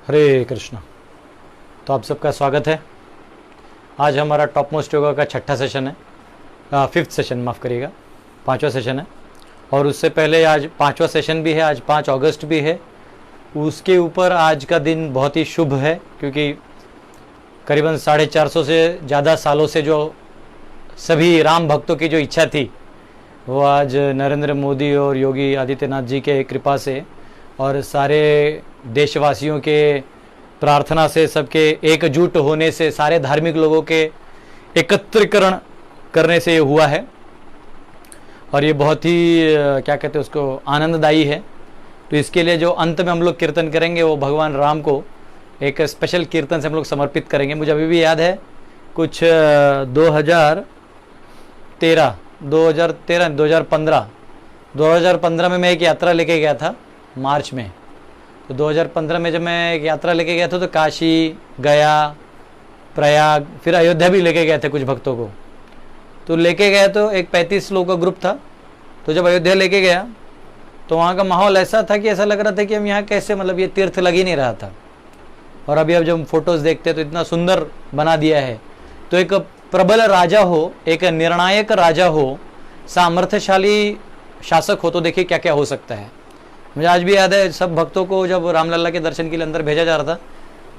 हरे कृष्णा। तो आप सबका स्वागत है। आज हमारा टॉप मोस्ट योगा का छठा सेशन है, फिफ्थ सेशन, माफ़ करिएगा, पांचवा सेशन है। और उससे पहले आज पांचवा सेशन भी है, आज 5 अगस्त भी है। उसके ऊपर आज का दिन बहुत ही शुभ है, क्योंकि करीबन 450 से ज़्यादा सालों से जो सभी राम भक्तों की जो इच्छा थी, वो आज नरेंद्र मोदी और योगी आदित्यनाथ जी के कृपा से और सारे देशवासियों के प्रार्थना से, सबके एकजुट होने से, सारे धार्मिक लोगों के एकत्रीकरण करने से ये हुआ है। और ये बहुत ही क्या कहते हैं उसको, आनंददायी है। तो इसके लिए जो अंत में हम लोग कीर्तन करेंगे वो भगवान राम को एक स्पेशल कीर्तन से हम लोग समर्पित करेंगे। मुझे अभी भी याद है, कुछ 2015 में मैं एक यात्रा लेके गया था, मार्च में। तो 2015 में जब मैं एक यात्रा लेके गया था तो काशी, गया, प्रयाग, फिर अयोध्या भी लेके गए थे कुछ भक्तों को। तो लेके गया तो एक 35 लोगों का ग्रुप था। तो जब अयोध्या लेके गया तो वहाँ का माहौल ऐसा था कि ऐसा लग रहा था कि हम यहाँ कैसे, मतलब ये तीर्थ लग ही नहीं रहा था। और अभी अब जब हम फोटोज़ देखते तो इतना सुंदर बना दिया है। तो एक प्रबल राजा हो, एक निर्णायक राजा हो, सामर्थ्यशाली शासक हो, तो देखिए क्या क्या हो सकता है। मुझे आज भी याद है, सब भक्तों को जब रामलला के दर्शन के लिए अंदर भेजा जा रहा था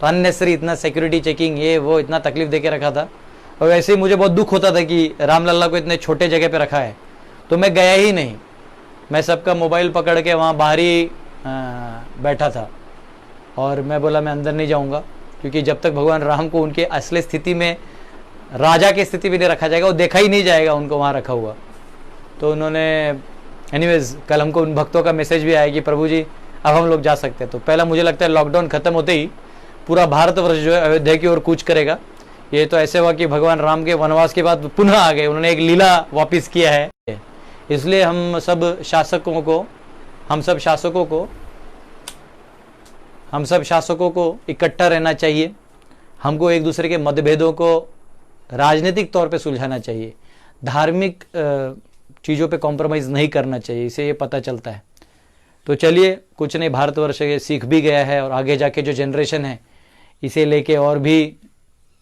तो अननेसेसरी इतना सिक्योरिटी चेकिंग, ये वो, इतना तकलीफ देके रखा था। और वैसे ही मुझे बहुत दुख होता था कि रामलला को इतने छोटे जगह पे रखा है, तो मैं गया ही नहीं। मैं सबका मोबाइल पकड़ के वहाँ बाहर ही बैठा था। और मैं बोला मैं अंदर नहीं जाऊँगा, क्योंकि जब तक भगवान राम को उनके असली स्थिति में, राजा की स्थिति में नहीं रखा जाएगा, वो देखा ही नहीं जाएगा उनको वहाँ रखा हुआ। तो उन्होंने एनीवेज, कल हमको उन भक्तों का मैसेज भी आया कि प्रभु जी अब हम लोग जा सकते हैं। तो पहला मुझे लगता है लॉकडाउन खत्म होते ही पूरा भारतवर्ष जो है अयोध्या की ओर कूच करेगा। ये तो ऐसे हुआ कि भगवान राम के वनवास के बाद पुनः आ गए, उन्होंने एक लीला वापिस किया है। इसलिए हम सब शासकों को इकट्ठा रहना चाहिए। हमको एक दूसरे के मतभेदों को राजनीतिक तौर पे सुलझाना चाहिए, धार्मिक चीज़ों पे कॉम्प्रोमाइज़ नहीं करना चाहिए, इसे ये पता चलता है। तो चलिए, कुछ नहीं, भारतवर्ष ये सीख भी गया है और आगे जाके जो जनरेशन है इसे लेके और भी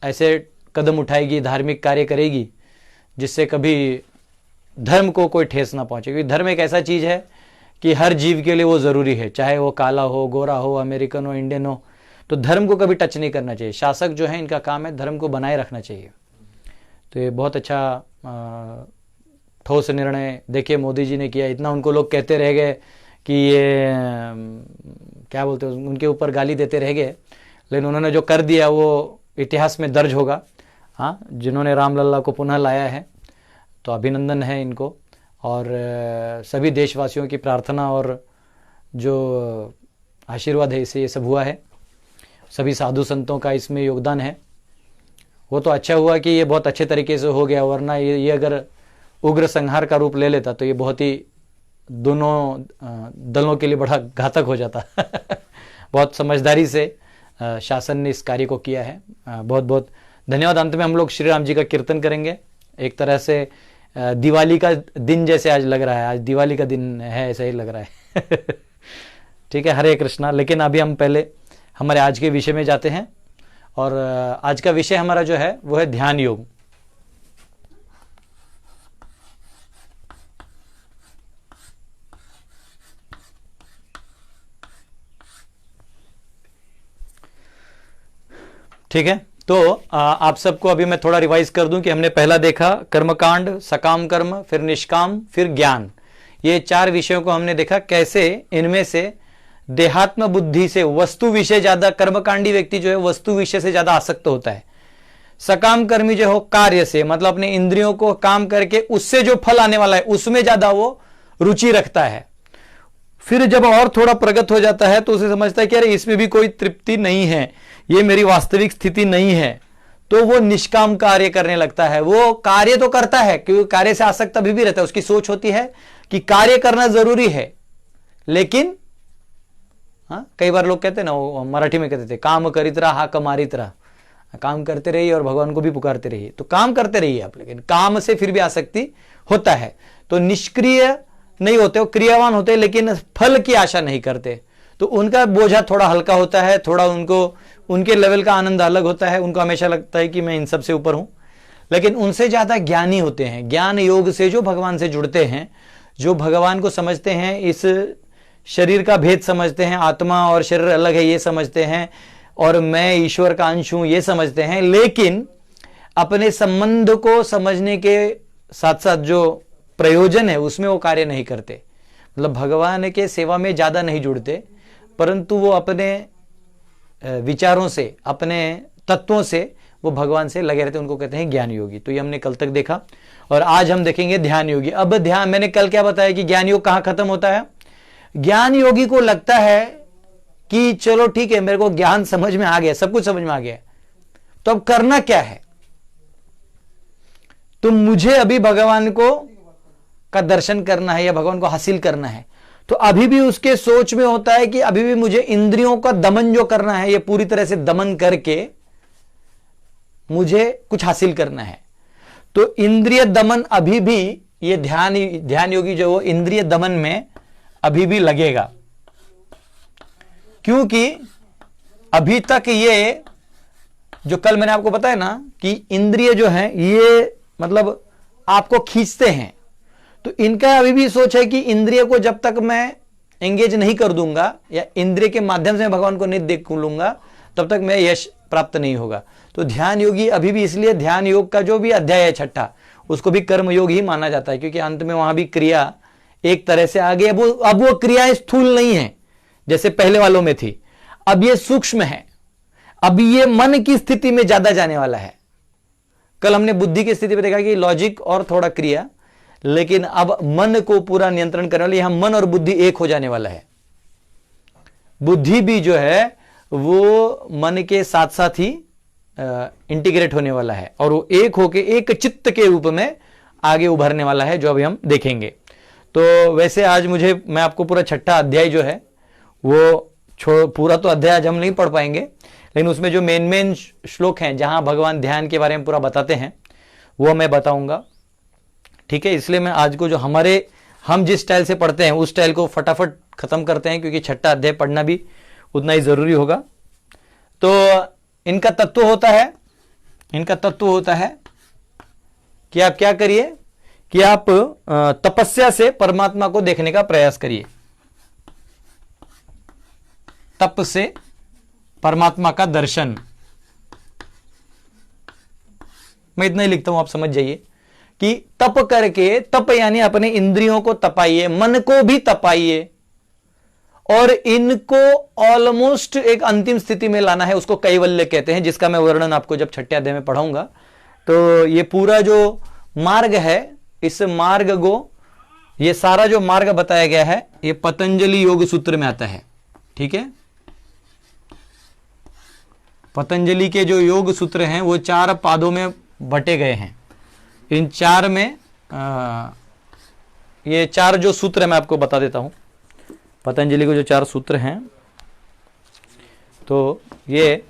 ऐसे कदम उठाएगी, धार्मिक कार्य करेगी, जिससे कभी धर्म को कोई ठेस ना पहुँचे। क्योंकि धर्म एक ऐसा चीज़ है कि हर जीव के लिए वो ज़रूरी है, चाहे वो काला हो, गोरा हो, अमेरिकन हो, इंडियन हो। तो धर्म को कभी टच नहीं करना चाहिए। शासक जो है, इनका काम है धर्म को बनाए रखना चाहिए। तो ये बहुत अच्छा ठोस निर्णय देखिए मोदी जी ने किया। इतना उनको लोग कहते रह गए कि ये क्या बोलते हैं, उनके ऊपर गाली देते रह गए, लेकिन उन्होंने जो कर दिया वो इतिहास में दर्ज होगा। हाँ, जिन्होंने रामलला को पुनः लाया है, तो अभिनंदन है इनको। और सभी देशवासियों की प्रार्थना और जो आशीर्वाद है, इससे ये सब हुआ है। सभी साधु संतों का इसमें योगदान है। वो तो अच्छा हुआ कि ये बहुत अच्छे तरीके से हो गया, वरना ये अगर उग्र संहार का रूप ले लेता तो ये बहुत ही दोनों दलों के लिए बड़ा घातक हो जाता। बहुत समझदारी से शासन ने इस कार्य को किया है। बहुत बहुत धन्यवाद। अंत में हम लोग श्री राम जी का कीर्तन करेंगे। एक तरह से दिवाली का दिन जैसे आज लग रहा है, आज दिवाली का दिन है, ऐसा ही लग रहा है। ठीक है, हरे कृष्णा। लेकिन अभी हम पहले हमारे आज के विषय में जाते हैं। और आज का विषय हमारा जो है वो है ध्यान योग। ठीक है, तो आप सबको अभी मैं थोड़ा रिवाइज कर दूं कि हमने पहला देखा कर्मकांड, सकाम कर्म, फिर निष्काम, फिर ज्ञान। ये 4 विषयों को हमने देखा, कैसे इनमें से देहात्म बुद्धि से वस्तु विषय ज्यादा, कर्मकांडी व्यक्ति जो है वस्तु विषय से ज्यादा आसक्त होता है। सकाम कर्मी जो हो कार्य से, मतलब अपने इंद्रियों को काम करके उससे जो फल आने वाला है उसमें ज्यादा वो रुचि रखता है। फिर जब और थोड़ा प्रगत हो जाता है तो उसे समझता है कि अरे इसमें भी कोई तृप्ति नहीं है, ये मेरी वास्तविक स्थिति नहीं है, तो वो निष्काम कार्य करने लगता है। वो कार्य तो करता है, क्योंकि कार्य से आसक्त अभी भी रहता है। उसकी सोच होती है कि कार्य करना जरूरी है, लेकिन कई बार लोग कहते हैं ना, वो मराठी में कहते थे, काम करीत रहा हाक मारित रहा। काम करते रहिए और भगवान को भी पुकारते रहिए। तो काम करते रहिए आप, लेकिन काम से फिर भी आसक्ति होता है। तो निष्क्रिय नहीं होते, वो क्रियावान होते, लेकिन फल की आशा नहीं करते। तो उनका बोझा थोड़ा हल्का होता है, थोड़ा उनको उनके लेवल का आनंद अलग होता है, उनको हमेशा लगता है कि मैं इन सब से ऊपर हूं। लेकिन उनसे ज्यादा ज्ञानी होते हैं, ज्ञान योग से जो भगवान से जुड़ते हैं, जो भगवान को समझते हैं, इस शरीर का भेद समझते हैं, आत्मा और शरीर अलग है ये समझते हैं, और मैं ईश्वर का अंश हूं ये समझते हैं, लेकिन अपने संबंध को समझने के साथ साथ जो प्रयोजन है उसमें वो कार्य नहीं करते। मतलब भगवान के सेवा में ज्यादा नहीं जुड़ते, परंतु वो अपने विचारों से, अपने तत्वों से वो भगवान से लगे रहते हैं, उनको कहते हैं ज्ञान योगी। तो ये हमने कल तक देखा, और आज हम देखेंगे ध्यान योगी। अब ध्यान, मैंने कल क्या बताया कि ज्ञान योग कहां खत्म होता है। ज्ञान योगी को लगता है कि चलो ठीक है, मेरे को ज्ञान समझ में आ गया, सब कुछ समझ में आ गया, तो अब करना क्या है, तो मुझे अभी भगवान को का दर्शन करना है या भगवान को हासिल करना है। तो अभी भी उसके सोच में होता है कि अभी भी मुझे इंद्रियों का दमन जो करना है, ये पूरी तरह से दमन करके मुझे कुछ हासिल करना है। तो इंद्रिय दमन अभी भी, ये ध्यान योगी जो वो इंद्रिय दमन में अभी भी लगेगा, क्योंकि अभी तक ये जो कल मैंने आपको बताया ना कि इंद्रिय जो है ये मतलब आपको खींचते हैं, तो इनका अभी भी सोच है कि इंद्रिय को जब तक मैं एंगेज नहीं कर दूंगा या इंद्रिय के माध्यम से भगवान को नहीं देख लूंगा, तब तक मैं यश प्राप्त नहीं होगा। तो ध्यान योगी अभी भी, इसलिए ध्यान योग का जो भी अध्याय है छठा, उसको भी कर्म योग ही माना जाता है, क्योंकि अंत में वहां भी क्रिया एक तरह से आगे, अब वो क्रियाएं स्थूल नहीं है जैसे पहले वालों में थी, अब ये सूक्ष्म है, अब ये मन की स्थिति में ज्यादा जाने वाला है। कल हमने बुद्धि की स्थिति में देखा कि लॉजिक और थोड़ा क्रिया, लेकिन अब मन को पूरा नियंत्रण करने वाले, यहां मन और बुद्धि एक हो जाने वाला है। बुद्धि भी जो है वो मन के साथ साथ ही इंटीग्रेट होने वाला है, और वो एक होके एक चित्त के रूप में आगे उभरने वाला है, जो अभी हम देखेंगे। तो वैसे आज मैं आपको पूरा छठा अध्याय जो है वो पूरा तो अध्याय आज हम नहीं पढ़ पाएंगे, लेकिन उसमें जो मेन श्लोक हैं जहां भगवान ध्यान के बारे में पूरा बताते हैं वो मैं बताऊंगा, ठीक है। इसलिए मैं आज को जो हम जिस स्टाइल से पढ़ते हैं उस स्टाइल को फटाफट खत्म करते हैं, क्योंकि छठा अध्याय पढ़ना भी उतना ही जरूरी होगा। तो इनका तत्व होता है कि आप क्या करिए कि आप तपस्या से परमात्मा को देखने का प्रयास करिए। तप से परमात्मा का दर्शन, मैं इतना ही लिखता हूं, आप समझ जाइए कि तप करके, तप यानी अपने इंद्रियों को तपाइए, मन को भी तपाइए, और इनको ऑलमोस्ट एक अंतिम स्थिति में लाना है। उसको कैवल्य कहते हैं, जिसका मैं वर्णन आपको जब छठे अध्याय में पढ़ाऊंगा। तो ये पूरा जो मार्ग है, इस मार्ग को, ये सारा जो मार्ग बताया गया है, ये पतंजलि योग सूत्र में आता है, ठीक है। पतंजलि के जो योग सूत्र हैं वो 4 पादों में बटे गए हैं। इन 4 में ये 4 जो सूत्र है मैं आपको बता देता हूं। पतंजलि के जो 4 सूत्र हैं, तो ये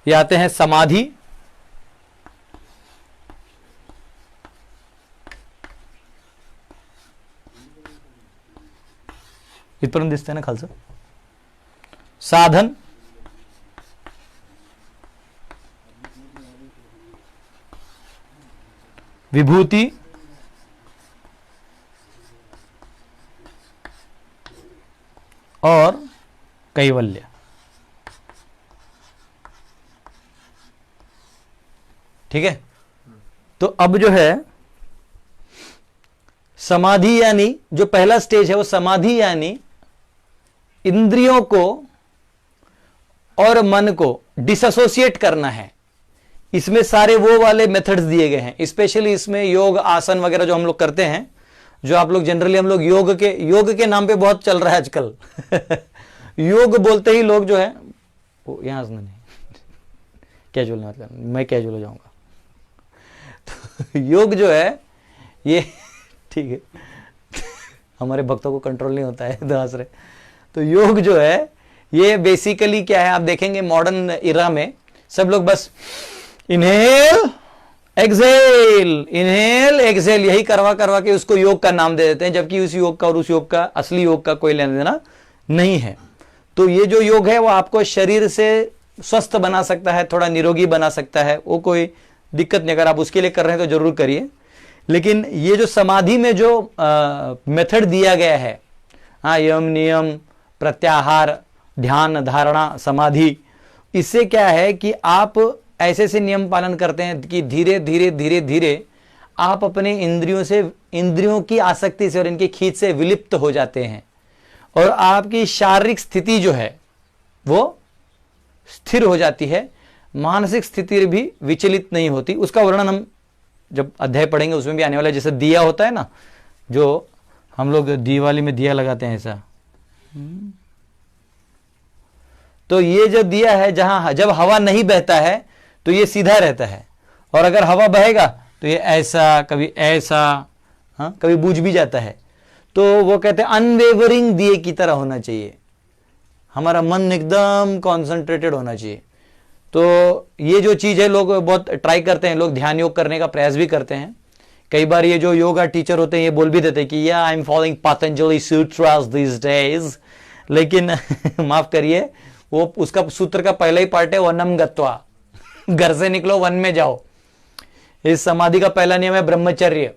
आते हैं समाधि, इथपर्यंत दिसते ना खालचं, साधन, विभूति, और कैवल्य। ठीक है। तो अब जो है समाधि, यानी जो पहला स्टेज है वो समाधि, यानी इंद्रियों को और मन को डिसएसोसिएट करना है। इसमें सारे वो वाले मेथड्स दिए गए हैं, स्पेशली इसमें योग आसन वगैरह जो हम लोग करते हैं, जो आप लोग जनरली, हम लोग योग के नाम पे बहुत चल रहा है आजकल योग बोलते ही लोग जो है वो यहां से नहीं कैजुअल, मतलब मैं कैजुअल हो जाऊंगा तो योग जो है ये ठीक है हमारे भक्तों को कंट्रोल नहीं होता है तो हंस रहे। तो योग जो है ये बेसिकली क्या है, आप देखेंगे मॉडर्न इरा में सब लोग बस इनहेल एक्सहेल यही करवा के उसको योग का नाम दे देते हैं, जबकि उस योग का और उस योग का, असली योग का कोई लेना देना नहीं है। तो ये जो योग है वो आपको शरीर से स्वस्थ बना सकता है, थोड़ा निरोगी बना सकता है, वो कोई दिक्कत नहीं। अगर आप उसके लिए कर रहे हैं तो जरूर करिए। लेकिन ये जो समाधि में जो मेथड दिया गया है, हाँ, यम नियम प्रत्याहार ध्यान धारणा समाधि, इससे क्या है कि आप ऐसे से नियम पालन करते हैं कि धीरे धीरे धीरे धीरे आप अपने इंद्रियों की आसक्ति से और इनकी खींच से विलिप्त हो जाते हैं और आपकी शारीरिक स्थिति जो है वो स्थिर हो जाती है, मानसिक स्थिति भी विचलित नहीं होती। उसका वर्णन हम जब अध्याय पढ़ेंगे उसमें भी आने वाला है। जैसे दिया होता है ना, जो हम लोग दिवाली में दिया लगाते हैं ऐसा, तो ये जो दिया है जहां जब हवा नहीं बहता है तो ये सीधा रहता है, और अगर हवा बहेगा तो ये ऐसा कभी ऐसा, हाँ, कभी बुझ भी जाता है। तो वो कहते हैं अनवेवरिंग दिए की तरह होना चाहिए, हमारा मन एकदम कॉन्सेंट्रेटेड होना चाहिए। तो ये जो चीज है लोग बहुत ट्राई करते हैं, लोग ध्यान योग करने का प्रयास भी करते हैं। कई बार ये जो योगा टीचर होते हैं ये बोल भी देते हैं कि या I am following Patanjali sutras this days, लेकिन माफ करिए, वो उसका सूत्र का पहला ही पार्ट है वनम गत्वा, घर से निकलो वन में जाओ। इस समाधि का पहला नियम है ब्रह्मचर्य।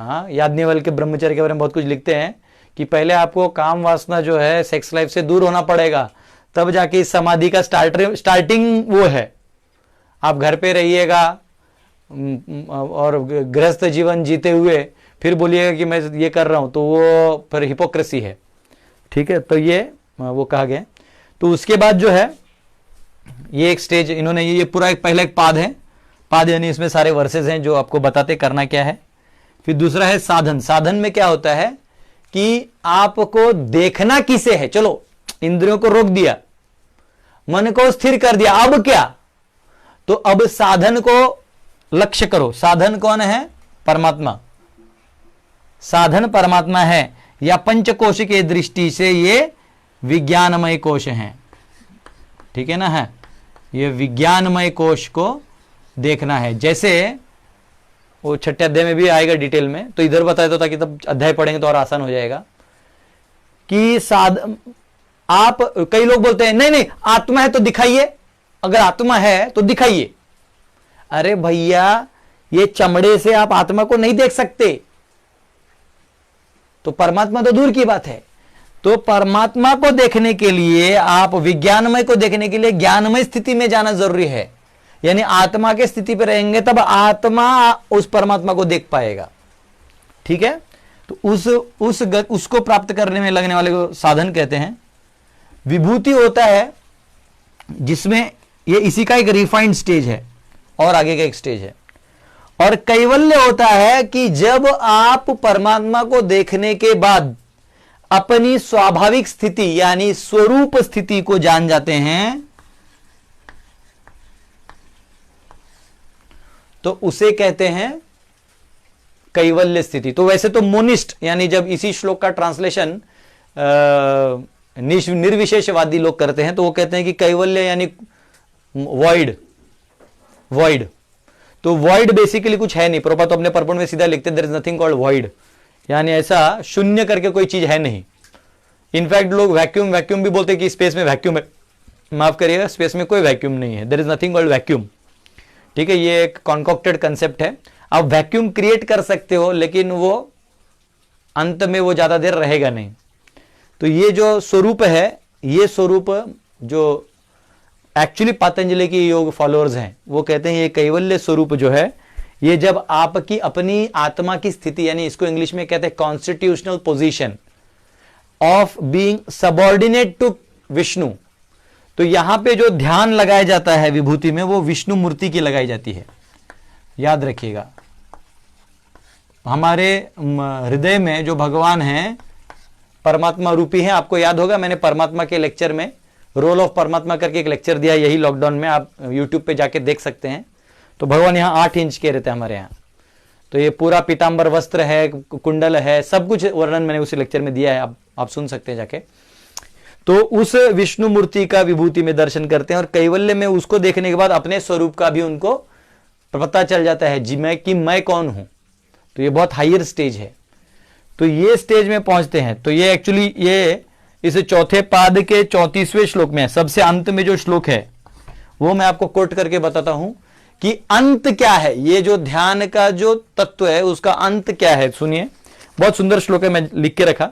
हाँ, याज्ञवल्क्य के ब्रह्मचर्य के बारे में बहुत कुछ लिखते हैं कि पहले आपको काम वासना जो है सेक्स लाइफ से दूर होना पड़ेगा, तब जाके इस समाधि का स्टार्टिंग वो है। आप घर पे रहिएगा और गृहस्थ जीवन जीते हुए फिर बोलिएगा कि मैं ये कर रहा हूं, तो वो फिर हिपोक्रेसी है। ठीक है, तो ये वो कहा गया। तो उसके बाद जो है ये एक स्टेज इन्होंने, ये पूरा एक पहला एक पाद है, पाद यानी इसमें सारे वर्सेस हैं जो आपको बताते करना क्या है। फिर दूसरा है साधन। साधन में क्या होता है कि आपको देखना किसे है। चलो इंद्रियों को रोक दिया, मन को स्थिर कर दिया, अब क्या? तो अब साधन को लक्ष्य करो। साधन कौन है? परमात्मा। साधन परमात्मा है, या पंचकोश के दृष्टि से ये विज्ञानमय कोश हैं। ठीक है ना, है ये विज्ञानमय कोश को देखना है। जैसे वो छठे अध्याय में भी आएगा डिटेल में, तो इधर बताए तो ताकि तब अध्याय पढ़ेंगे तो और आसान हो जाएगा कि आप कई लोग बोलते हैं नहीं नहीं आत्मा है तो दिखाइए, अगर आत्मा है तो दिखाइए। अरे भैया, ये चमड़े से आप आत्मा को नहीं देख सकते, तो परमात्मा तो दूर की बात है। तो परमात्मा को देखने के लिए आप विज्ञानमय को देखने के लिए ज्ञानमय स्थिति में जाना जरूरी है, यानी आत्मा के स्थिति पर रहेंगे तब आत्मा उस परमात्मा को देख पाएगा। ठीक है, तो उसको प्राप्त करने में लगने वाले को साधन कहते हैं। विभूति होता है जिसमें ये इसी का एक रिफाइंड स्टेज है और आगे का एक स्टेज है। और कैवल्य होता है कि जब आप परमात्मा को देखने के बाद अपनी स्वाभाविक स्थिति यानी स्वरूप स्थिति को जान जाते हैं, तो उसे कहते हैं कैवल्य स्थिति। तो वैसे तो मोनिस्ट, यानी जब इसी श्लोक का ट्रांसलेशन निर्विशेषवादी लोग करते हैं तो वो कहते हैं कि कैवल्य यानी वॉइड। वॉइड तो वॉइड बेसिकली कुछ है नहीं। प्रभुपाद तो अपने पर्पण में सीधा लिखते there is nothing called void, यानी ऐसा शून्य करके कोई चीज है नहीं। इनफैक्ट लोग वैक्यूम भी बोलते हैं कि स्पेस में वैक्यूम है। माफ करिएगा, स्पेस में कोई वैक्यूम नहीं है, there is nothing called vacuum. ठीक है, ये एक कॉन्कॉक्टेड कंसेप्ट है। आप वैक्यूम क्रिएट कर सकते हो लेकिन वो अंत में वो ज्यादा देर रहेगा नहीं। तो ये जो स्वरूप है, ये स्वरूप जो एक्चुअली पतंजलि की योग फॉलोअर्स हैं वो कहते हैं ये कैवल्य स्वरूप जो है, ये जब आपकी अपनी आत्मा की स्थिति, यानी इसको इंग्लिश में कहते हैं constitutional position of being subordinate to Vishnu. तो यहां पे जो ध्यान लगाया जाता है विभूति में वो विष्णु मूर्ति की लगाई जाती है। याद रखिएगा, हमारे हृदय में जो भगवान हैं परमात्मा रूपी हैं। आपको याद होगा मैंने परमात्मा के लेक्चर में रोल ऑफ परमात्मा करके एक लेक्चर दिया, यही लॉकडाउन में, आप यूट्यूब पे जाके देख सकते हैं। तो भगवान यहाँ 8 इंच के रहते हैं हमारे यहाँ। तो ये पूरा पीतांबर वस्त्र है, कुंडल है, सब कुछ वर्णन मैंने उसी लेक्चर में दिया है, आप सुन सकते हैं जाके। तो उस विष्णु मूर्ति का विभूति में दर्शन करते हैं और कैवल्य में उसको देखने के बाद अपने स्वरूप का भी उनको पता चल जाता है जी मैं कौन हूं। तो ये बहुत हायर स्टेज है। तो ये स्टेज में पहुंचते हैं। तो ये एक्चुअली ये इस चौथे पाद के 34वें श्लोक में, सबसे अंत में जो श्लोक है वो मैं आपको कोट करके बताता हूं कि अंत क्या है, ये जो ध्यान का जो तत्व है उसका अंत क्या है। सुनिए, बहुत सुंदर श्लोक है, मैं लिख के रखा।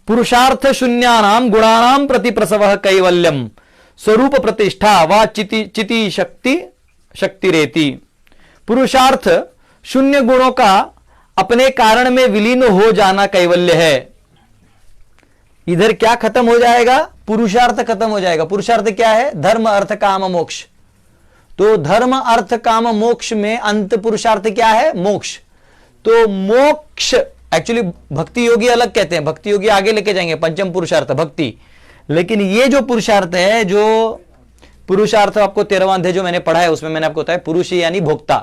पुरुषार्थ शून्यानाम गुणानाम प्रति प्रसव कैवल्यम स्वरूप प्रतिष्ठा व चिति शक्ति रेती। पुरुषार्थ शून्य गुणों का अपने कारण में विलीन हो जाना कैवल्य है। इधर क्या खत्म हो जाएगा? पुरुषार्थ खत्म हो जाएगा। पुरुषार्थ क्या है? धर्म अर्थ काम मोक्ष। तो धर्म अर्थ काम मोक्ष में अंत पुरुषार्थ क्या है? मोक्ष। तो मोक्ष एक्चुअली भक्ति योगी अलग कहते हैं, भक्ति योगी आगे लेके जाएंगे, पंचम पुरुषार्थ भक्ति। लेकिन ये जो पुरुषार्थ है, जो पुरुषार्थ आपको 13वां अध्याय जो मैंने पढ़ा है उसमें मैंने आपको बताया पुरुष यानी भोक्ता।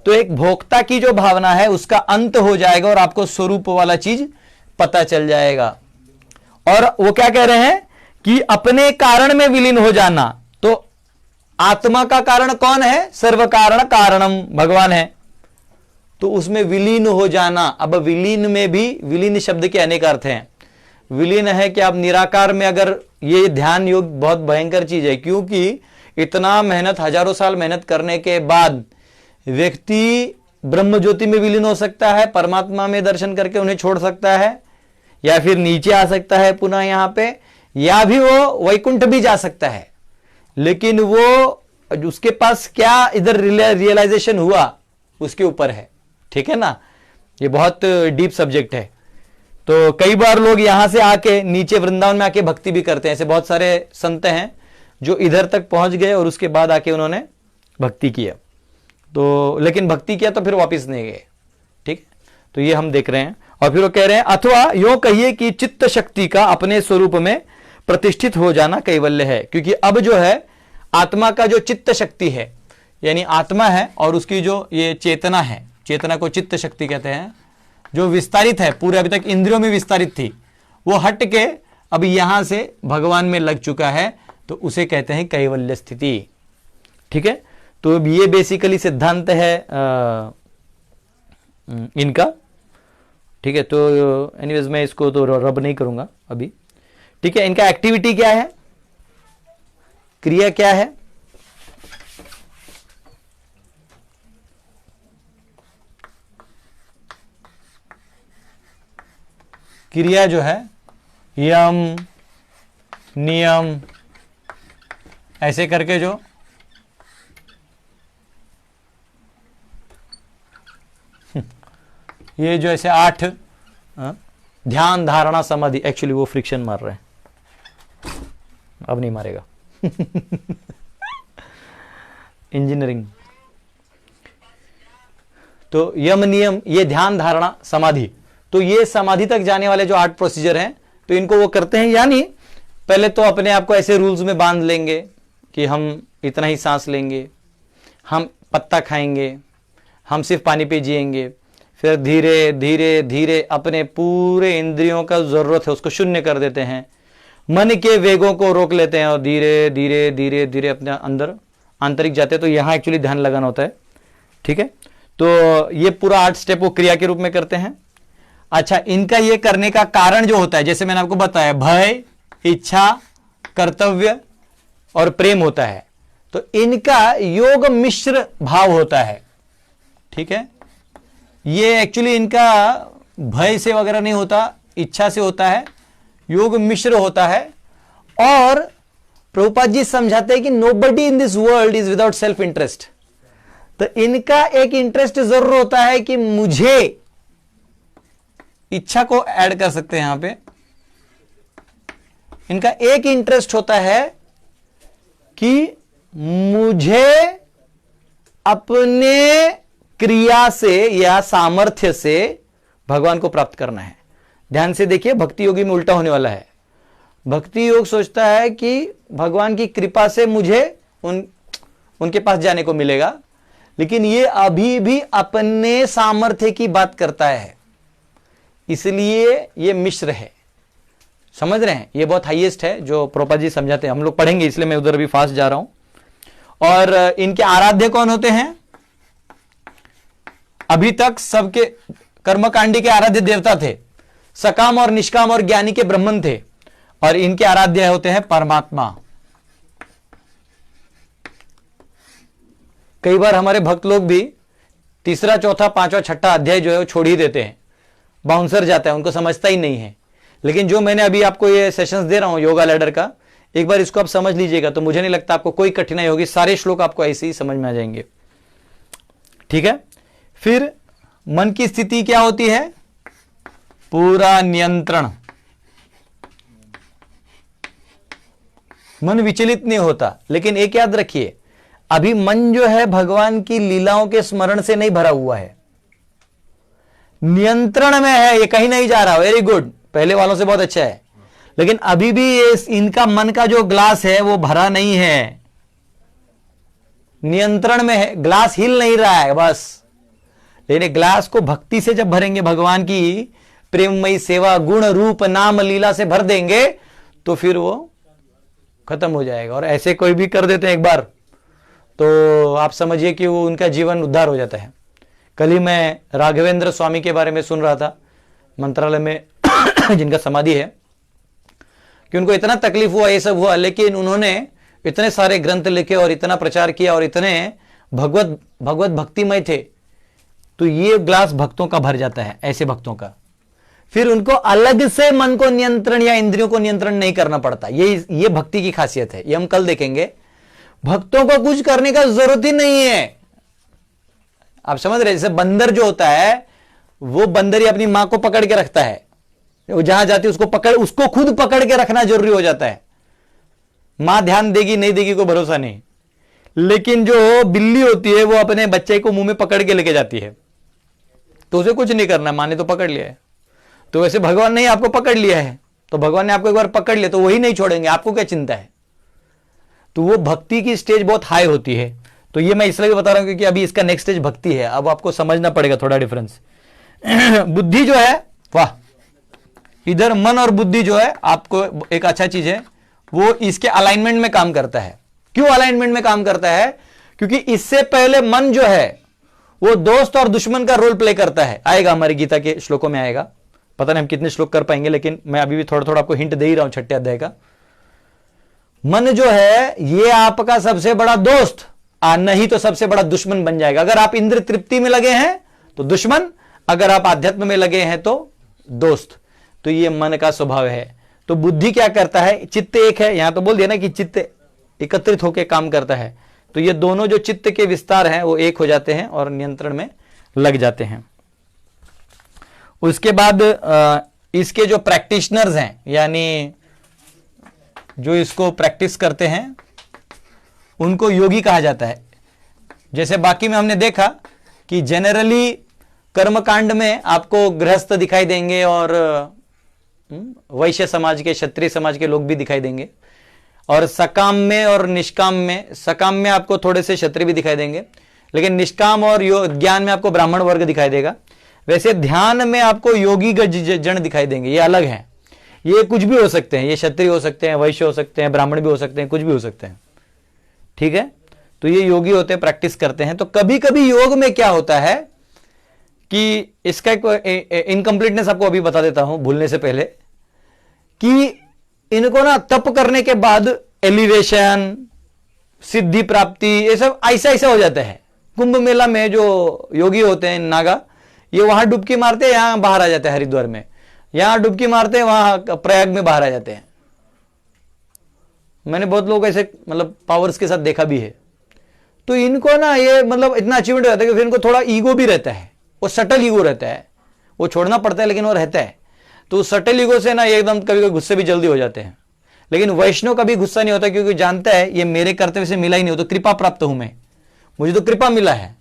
तो एक भोक्ता की जो भावना है उसका अंत हो जाएगा और आपको स्वरूप वाला चीज पता चल जाएगा। और वो क्या कह रहे हैं कि अपने कारण में विलीन हो जाना। तो आत्मा का कारण कौन है? सर्व कारण कारणम भगवान है। तो उसमें विलीन हो जाना। अब विलीन में भी, विलीन शब्द के अनेक अर्थ हैं। विलीन है कि आप निराकार में, अगर ये ध्यान योग बहुत भयंकर चीज है, क्योंकि इतना मेहनत, हजारों साल मेहनत करने के बाद व्यक्ति ब्रह्म ज्योति में विलीन हो सकता है, परमात्मा में दर्शन करके उन्हें छोड़ सकता है, या फिर नीचे आ सकता है पुनः यहां पे, या भी वो वैकुंठ भी जा सकता है। लेकिन वो उसके पास क्या इधर रियलाइजेशन हुआ उसके ऊपर है। ठीक है ना, ये बहुत डीप सब्जेक्ट है। तो कई बार लोग यहां से आके नीचे वृंदावन में आके भक्ति भी करते हैं। ऐसे बहुत सारे संत हैं जो इधर तक पहुंच गए और उसके बाद आके उन्होंने भक्ति किया। तो लेकिन भक्ति किया तो फिर वापस नहीं गए। ठीक है, तो ये हम देख रहे हैं। और फिर वो कह रहे हैं, अथवा यूं कहिए कि चित्त शक्ति का अपने स्वरूप में प्रतिष्ठित हो जाना कैवल्य है। क्योंकि अब जो है आत्मा का जो चित्त शक्ति है, यानी आत्मा है और उसकी जो ये चेतना है, चेतना को चित्त शक्ति कहते हैं, जो विस्तारित है, पूरे अभी तक इंद्रियों में विस्तारित थी, वो हट के अब यहां से भगवान में लग चुका है, तो उसे कहते हैं कैवल्य स्थिति। ठीक है, तो ये बेसिकली सिद्धांत है इनका। ठीक है, तो एनीवेज मैं इसको तो रब नहीं करूंगा अभी। ठीक है, इनका एक्टिविटी क्या है, क्रिया क्या है? क्रिया जो है यम नियम ऐसे करके जो ये जो ऐसे 8 ध्यान धारणा समाधि, एक्चुअली वो फ्रिक्शन मार रहे हैं, अब नहीं मारेगा। इंजीनियरिंग। तो यम नियम, ये ध्यान धारणा समाधि, तो ये समाधि तक जाने वाले जो 8 प्रोसीजर हैं, तो इनको वो करते हैं। यानी पहले तो अपने आप को ऐसे रूल्स में बांध लेंगे कि हम इतना ही सांस लेंगे, हम पत्ता खाएंगे, हम सिर्फ पानी पे जिएंगे। फिर धीरे धीरे धीरे अपने पूरे इंद्रियों का जरूरत है उसको शून्य कर देते हैं, मन के वेगों को रोक लेते हैं और धीरे धीरे धीरे धीरे अपने अंदर आंतरिक जाते हैं। तो यहां एक्चुअली ध्यान लगाना होता है। ठीक है, तो ये पूरा 8 स्टेप वो क्रिया के रूप में करते हैं। अच्छा, इनका ये करने का कारण जो होता है, जैसे मैंने आपको बताया, भय, इच्छा, कर्तव्य और प्रेम होता है। तो इनका योग मिश्र भाव होता है। ठीक है, ये एक्चुअली इनका भय से वगैरह नहीं होता, इच्छा से होता है, योग मिश्र होता है। और प्रभुपाद जी समझाते हैं कि nobody in this world is without self interest. तो इनका एक इंटरेस्ट जरूर होता है कि मुझे, इच्छा को ऐड कर सकते हैं यहां पे, इनका एक इंटरेस्ट होता है कि मुझे अपने क्रिया से या सामर्थ्य से भगवान को प्राप्त करना है। ध्यान से देखिए, भक्ति योगी में उल्टा होने वाला है। भक्ति योग सोचता है कि भगवान की कृपा से मुझे उनके पास जाने को मिलेगा, लेकिन ये अभी भी अपने सामर्थ्य की बात करता है, इसलिए ये मिश्र है। समझ रहे हैं, ये बहुत हाईएस्ट है जो प्रभुपाद जी समझाते हैं। हम लोग पढ़ेंगे, इसलिए मैं उधर भी फास्ट जा रहा हूं। और इनके आराध्य कौन होते हैं? अभी तक सबके कर्मकांडी के आराध्य देवता थे, सकाम और निष्काम और ज्ञानी के ब्राह्मण थे, और इनके आराध्य होते हैं परमात्मा। कई बार हमारे भक्त लोग भी तीसरा, चौथा, पांचवा, छठा अध्याय जो है वो छोड़ ही देते हैं, बाउंसर जाता है, उनको समझता ही नहीं है। लेकिन जो मैंने अभी आपको ये सेशंस दे रहा हूं योगा लैडर का, एक बार इसको आप समझ लीजिएगा तो मुझे नहीं लगता आपको कोई कठिनाई होगी, सारे श्लोक आपको ऐसे ही समझ में आ जाएंगे। ठीक है। फिर मन की स्थिति क्या होती है? पूरा नियंत्रण, मन विचलित नहीं होता। लेकिन एक याद रखिए, अभी मन जो है भगवान की लीलाओं के स्मरण से नहीं भरा हुआ है, नियंत्रण में है, ये कहीं नहीं जा रहा। वेरी गुड, पहले वालों से बहुत अच्छा है। लेकिन अभी भी ये इनका मन का जो ग्लास है वो भरा नहीं है, नियंत्रण में है, ग्लास हिल नहीं रहा है बस। लेकिन ग्लास को भक्ति से जब भरेंगे, भगवान की प्रेममयी सेवा, गुण, रूप, नाम, लीला से भर देंगे तो फिर वो खत्म हो जाएगा। और ऐसे कोई भी कर देते हैं एक बार तो आप समझिए कि वो उनका जीवन उद्धार हो जाता है। कल ही मैं राघवेंद्र स्वामी के बारे में सुन रहा था, मंत्रालय में जिनका समाधि है, कि उनको इतना तकलीफ हुआ, ये सब हुआ, लेकिन उन्होंने इतने सारे ग्रंथ लिखे और इतना प्रचार किया और इतने भगवत भक्तिमय थे। तो ये ग्लास भक्तों का भर जाता है, ऐसे भक्तों का। फिर उनको अलग से मन को नियंत्रण या इंद्रियों को नियंत्रण नहीं करना पड़ता। ये भक्ति की खासियत है, ये हम कल देखेंगे। भक्तों को कुछ करने का जरूरत ही नहीं है। आप समझ रहे? जैसे बंदर जो होता है, वो बंदर ही अपनी मां को पकड़ के रखता है, वो जहां जाती है उसको खुद पकड़ के रखना जरूरी हो जाता है। मां ध्यान देगी नहीं देगी कोई भरोसा नहीं। लेकिन जो बिल्ली होती है वो अपने बच्चे को मुंह में पकड़ के लेके जाती है, तो उसे कुछ नहीं करना, मां ने तो पकड़ लिया है। तो वैसे भगवान ने आपको पकड़ लिया है, तो भगवान ने आपको एक बार पकड़ लिया तो वही नहीं छोड़ेंगे, आपको क्या चिंता है। तो वो भक्ति की स्टेज बहुत हाई होती है। तो ये मैं इसलिए बता रहा हूं क्योंकि अभी इसका नेक्स्ट स्टेज भक्ति है। अब आपको समझना पड़ेगा थोड़ा डिफरेंस। बुद्धि जो है, वाह, इधर मन और बुद्धि जो है, आपको एक अच्छा चीज है, वो इसके अलाइनमेंट में काम करता है। क्यों अलाइनमेंट में काम करता है? क्योंकि इससे पहले मन जो है वो दोस्त और दुश्मन का रोल प्ले करता है। आएगा हमारी गीता के श्लोकों में आएगा, पता नहीं हम कितने श्लोक कर पाएंगे, लेकिन मैं अभी भी थोड़ा थोड़ा आपको हिंट दे ही रहा हूं छठे अध्याय का। मन जो है ये आपका सबसे बड़ा दोस्त, नहीं तो सबसे बड़ा दुश्मन बन जाएगा। अगर आप इंद्र तृप्ति में लगे हैं तो दुश्मन, अगर आप आध्यात्म में लगे हैं तो दोस्त। तो ये मन का स्वभाव है। तो बुद्धि क्या करता है? चित्त एक है, यहां तो बोल दिया ना कि चित्त एकत्रित होकर काम करता है। तो ये दोनों जो चित्त के विस्तार हैं वो एक हो जाते हैं और नियंत्रण में लग जाते हैं। उसके बाद इसके जो प्रैक्टिशनर्स हैं, यानी जो इसको प्रैक्टिस करते हैं, उनको योगी कहा जाता है। जैसे बाकी में हमने देखा कि जनरली कर्मकांड में आपको गृहस्थ दिखाई देंगे और वैश्य समाज के, क्षत्रिय समाज के लोग भी दिखाई देंगे, और सकाम में और निष्काम में, सकाम में आपको थोड़े से क्षत्रिय भी दिखाई देंगे, लेकिन निष्काम और ज्ञान में आपको ब्राह्मण वर्ग दिखाई देगा। वैसे ध्यान में आपको योगी जन दिखाई देंगे, ये अलग हैं। ये कुछ भी हो सकते हैं, ये क्षत्रिय हो सकते हैं, वैश्य हो सकते हैं, ब्राह्मण भी हो सकते हैं, कुछ भी हो सकते हैं। ठीक है। तो ये योगी होते हैं, प्रैक्टिस करते हैं। तो कभी कभी योग में क्या होता है कि इसका एक इनकम्प्लीटनेस आपको अभी बता देता हूं भूलने से पहले, कि इनको ना तप करने के बाद एलिवेशन, सिद्धि प्राप्ति, ये सब ऐसा ऐसा हो जाता है। कुंभ मेला में जो योगी होते हैं नागा, ये वहां डुबकी मारते हैं, यहां बाहर आ जाते हैं हरिद्वार में, यहां डुबकी मारते हैं, वहां प्रयाग में बाहर आ जाते हैं। मैंने बहुत लोग ऐसे मतलब पावर्स के साथ देखा भी है। तो इनको ना ये मतलब इतना अचीवमेंट रहता है कि फिर इनको थोड़ा ईगो भी रहता है, वो सटल ईगो रहता है, वो छोड़ना पड़ता है लेकिन वो रहता है। तो सटल ईगो से ना एकदम कभी कभी गुस्से भी जल्दी हो जाते हैं। लेकिन वैष्णव कभी गुस्सा नहीं होता, क्योंकि जानता है ये मेरे कर्तव्य से मिला ही नहीं हो, तो कृपा प्राप्त हूं मैं, मुझे तो कृपा मिला है।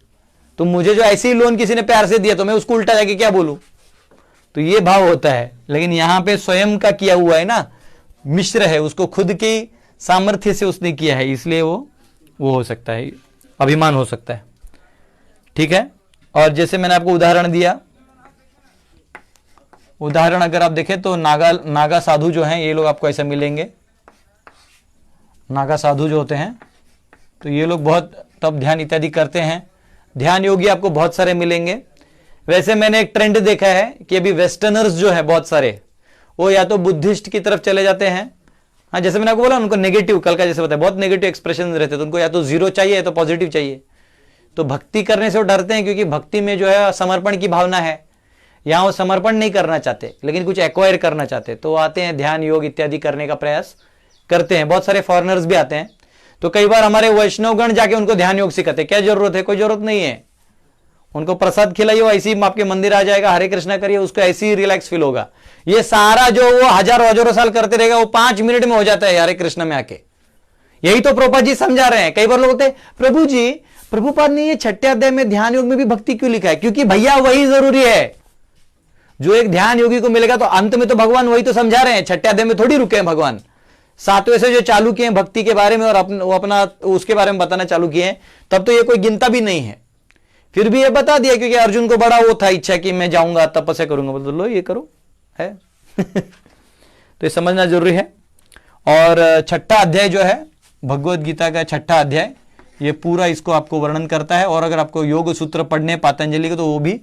तो मुझे जो ऐसे ही लोन किसी ने प्यार से दिया तो मैं उसको उल्टा जाके क्या बोलूं। तो ये भाव होता है। लेकिन यहां पे स्वयं का किया हुआ है ना, मिश्र है, उसको खुद की सामर्थ्य से उसने किया है, इसलिए वो हो सकता है, अभिमान हो सकता है। ठीक है। और जैसे मैंने आपको उदाहरण दिया, उदाहरण अगर आप देखें तो नागा साधु जो हैं, ये लोग आपको ऐसा मिलेंगे। नागा साधु जो होते हैं तो ये लोग बहुत तप ध्यान इत्यादि करते हैं। ध्यान योगी आपको बहुत सारे मिलेंगे। वैसे मैंने एक ट्रेंड देखा है कि अभी वेस्टर्नर्स जो है बहुत सारे, वो या तो बुद्धिस्ट की तरफ चले जाते हैं। हाँ, जैसे मैंने आपको बोला उनको नेगेटिव, कल का जैसे बताया बहुत नेगेटिव एक्सप्रेशन रहते, तो उनको या तो जीरो चाहिए या तो पॉजिटिव चाहिए। तो भक्ति करने से वो डरते हैं, क्योंकि भक्ति में जो है समर्पण की भावना है। यहाँ वो समर्पण नहीं करना चाहते, लेकिन कुछ एक्वायर करना चाहते, तो आते हैं ध्यान योग इत्यादि करने का प्रयास करते हैं। बहुत सारे फॉरेनर्स भी आते हैं, तो कई बार हमारे वैष्णवगण जाके उनको ध्यान योग सिखाते। क्या जरूरत है? कोई जरूरत नहीं है। उनको प्रसाद खिलाइए, वो ऐसी आपके मंदिर आ जाएगा, हरे कृष्णा करिए, उसको ऐसे ही रिलैक्स फील होगा। ये सारा जो वो हजारों हजारों साल करते रहेगा, वो 5 मिनट में हो जाता है हरे कृष्णा में आके। यही तो प्रभुपाद जी समझा रहे हैं। कई बार लोग होते हैं, प्रभु जी, प्रभुपाद ने ये 6ठे अध्याय में ध्यान योग में भी भक्ति क्यों लिखा है? क्योंकि भैया वही जरूरी है जो एक ध्यान योगी को मिलेगा। तो अंत में तो भगवान वही तो समझा रहे हैं, 6ठे अध्याय में थोड़ी रुके हैं भगवान। 7वें से जो चालू किए हैं भक्ति के बारे में और वो अपना उसके बारे में बताना चालू किए हैं, तब तो ये कोई गिनता भी नहीं है। फिर भी ये बता दिया, क्योंकि अर्जुन को बड़ा वो था इच्छा कि मैं जाऊंगा तपस्या करूंगा, बोल लो ये करो है। तो ये समझना जरूरी है। और 6ठा अध्याय जो है भगवत गीता का 6ठा अध्याय, ये पूरा इसको आपको वर्णन करता है। और अगर आपको योग सूत्र पढ़ने पतंजलि के, तो वो भी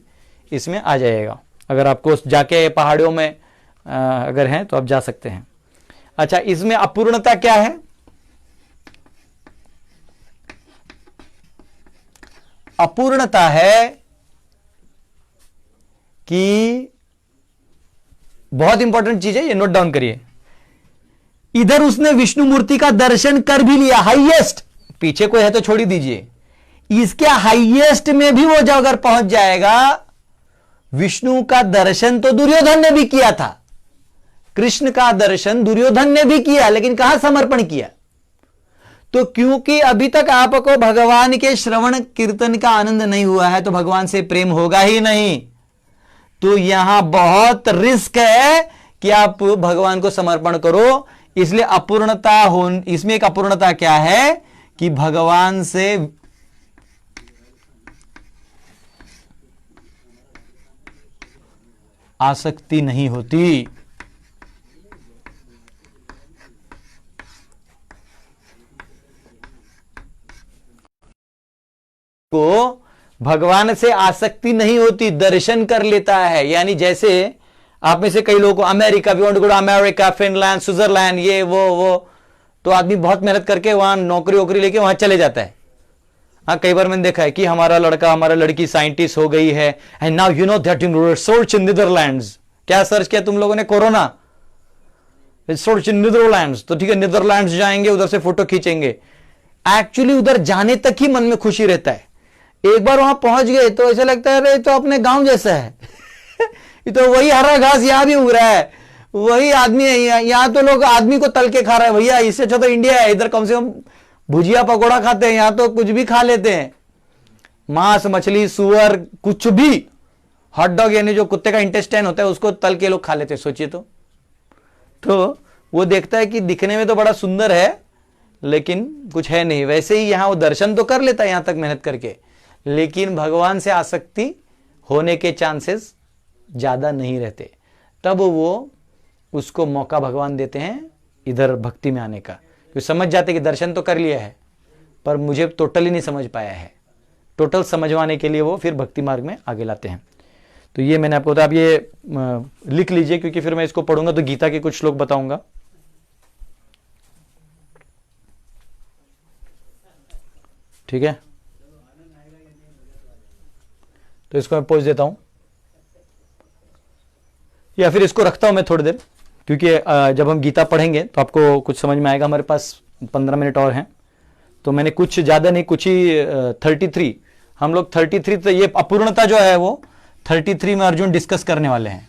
इसमें आ जाएगा। अगर आपको जाके पहाड़ियों में अगर हैं तो आप जा सकते हैं। अच्छा, इसमें अपूर्णता क्या है? अपूर्णता है कि बहुत इंपॉर्टेंट चीज है, ये नोट डाउन करिए। इधर उसने विष्णु मूर्ति का दर्शन कर भी लिया, हाईएस्ट, पीछे कोई है तो छोड़ ही दीजिए। इसके हाईएस्ट में भी वो जब अगर पहुंच जाएगा, विष्णु का दर्शन तो दुर्योधन ने भी किया था, कृष्ण का दर्शन दुर्योधन ने भी किया, लेकिन कहां समर्पण किया? तो क्योंकि अभी तक आपको भगवान के श्रवण कीर्तन का आनंद नहीं हुआ है, तो भगवान से प्रेम होगा ही नहीं। तो यहां बहुत रिस्क है कि आप भगवान को समर्पण करो। इसलिए अपूर्णता इसमें एक अपूर्णता क्या है कि भगवान से आसक्ति नहीं होती। को भगवान से आसक्ति नहीं होती, दर्शन कर लेता है। यानी जैसे आप में से कई लोगों को America, we want to go to America, Finland, Switzerland, ये वो, तो आदमी बहुत मेहनत करके वहां नौकरी वोकरी लेके वहां चले जाता है। हाँ, कई बार मैंने देखा है कि हमारा लड़का हमारा लड़की साइंटिस्ट हो गई है, and now you know that in research in Netherlands. क्या सर्च किया तुम लोगों ने? कोरोना रिसर्च इन नीदरलैंड्स। तो ठीक है, नीदरलैंड्स जाएंगे, उधर से फोटो खींचेंगे। एक्चुअली उधर जाने तक ही मन में खुशी रहता है। एक बार वहां पहुंच गए तो ऐसा लगता है, अरे तो अपने गांव जैसा है। ये तो वही हरा घास यहां भी उग रहा है, वही आदमी है। यहां तो लोग आदमी को तल के खा रहे हैं। भैया इससे अच्छा तो इंडिया है, इधर कम से कम भुजिया पकौड़ा खाते हैं, यहां तो कुछ भी खा लेते हैं, मांस मछली सुअर कुछ भी। हॉट डॉग यानी जो कुत्ते का इंटेस्टाइन होता है उसको तल के लोग खा लेते हैं, सोचिए तो वो देखता है कि दिखने में तो बड़ा सुंदर है, लेकिन कुछ है नहीं। वैसे ही यहां वो दर्शन तो कर लेता है यहां तक मेहनत करके, लेकिन भगवान से आसक्ति होने के चांसेस ज्यादा नहीं रहते। तब वो उसको मौका भगवान देते हैं इधर भक्ति में आने का। तो समझ जाते कि दर्शन तो कर लिया है, पर मुझे टोटली नहीं समझ पाया है। टोटल समझवाने के लिए वो फिर भक्ति मार्ग में आगे लाते हैं। तो ये मैंने आपको बताया। आप ये लिख लीजिए, क्योंकि फिर मैं इसको पढ़ूंगा तो गीता के कुछ श्लोक बताऊंगा। ठीक है, तो इसको मैं पोस्ट देता हूं, या फिर इसको रखता हूं मैं थोड़ी देर, क्योंकि जब हम गीता पढ़ेंगे तो आपको कुछ समझ में आएगा। हमारे पास 15 मिनट और हैं, तो मैंने कुछ ज्यादा नहीं, कुछ ही 33 हम लोग 33, तो ये अपूर्णता जो है वो 33 में अर्जुन डिस्कस करने वाले हैं।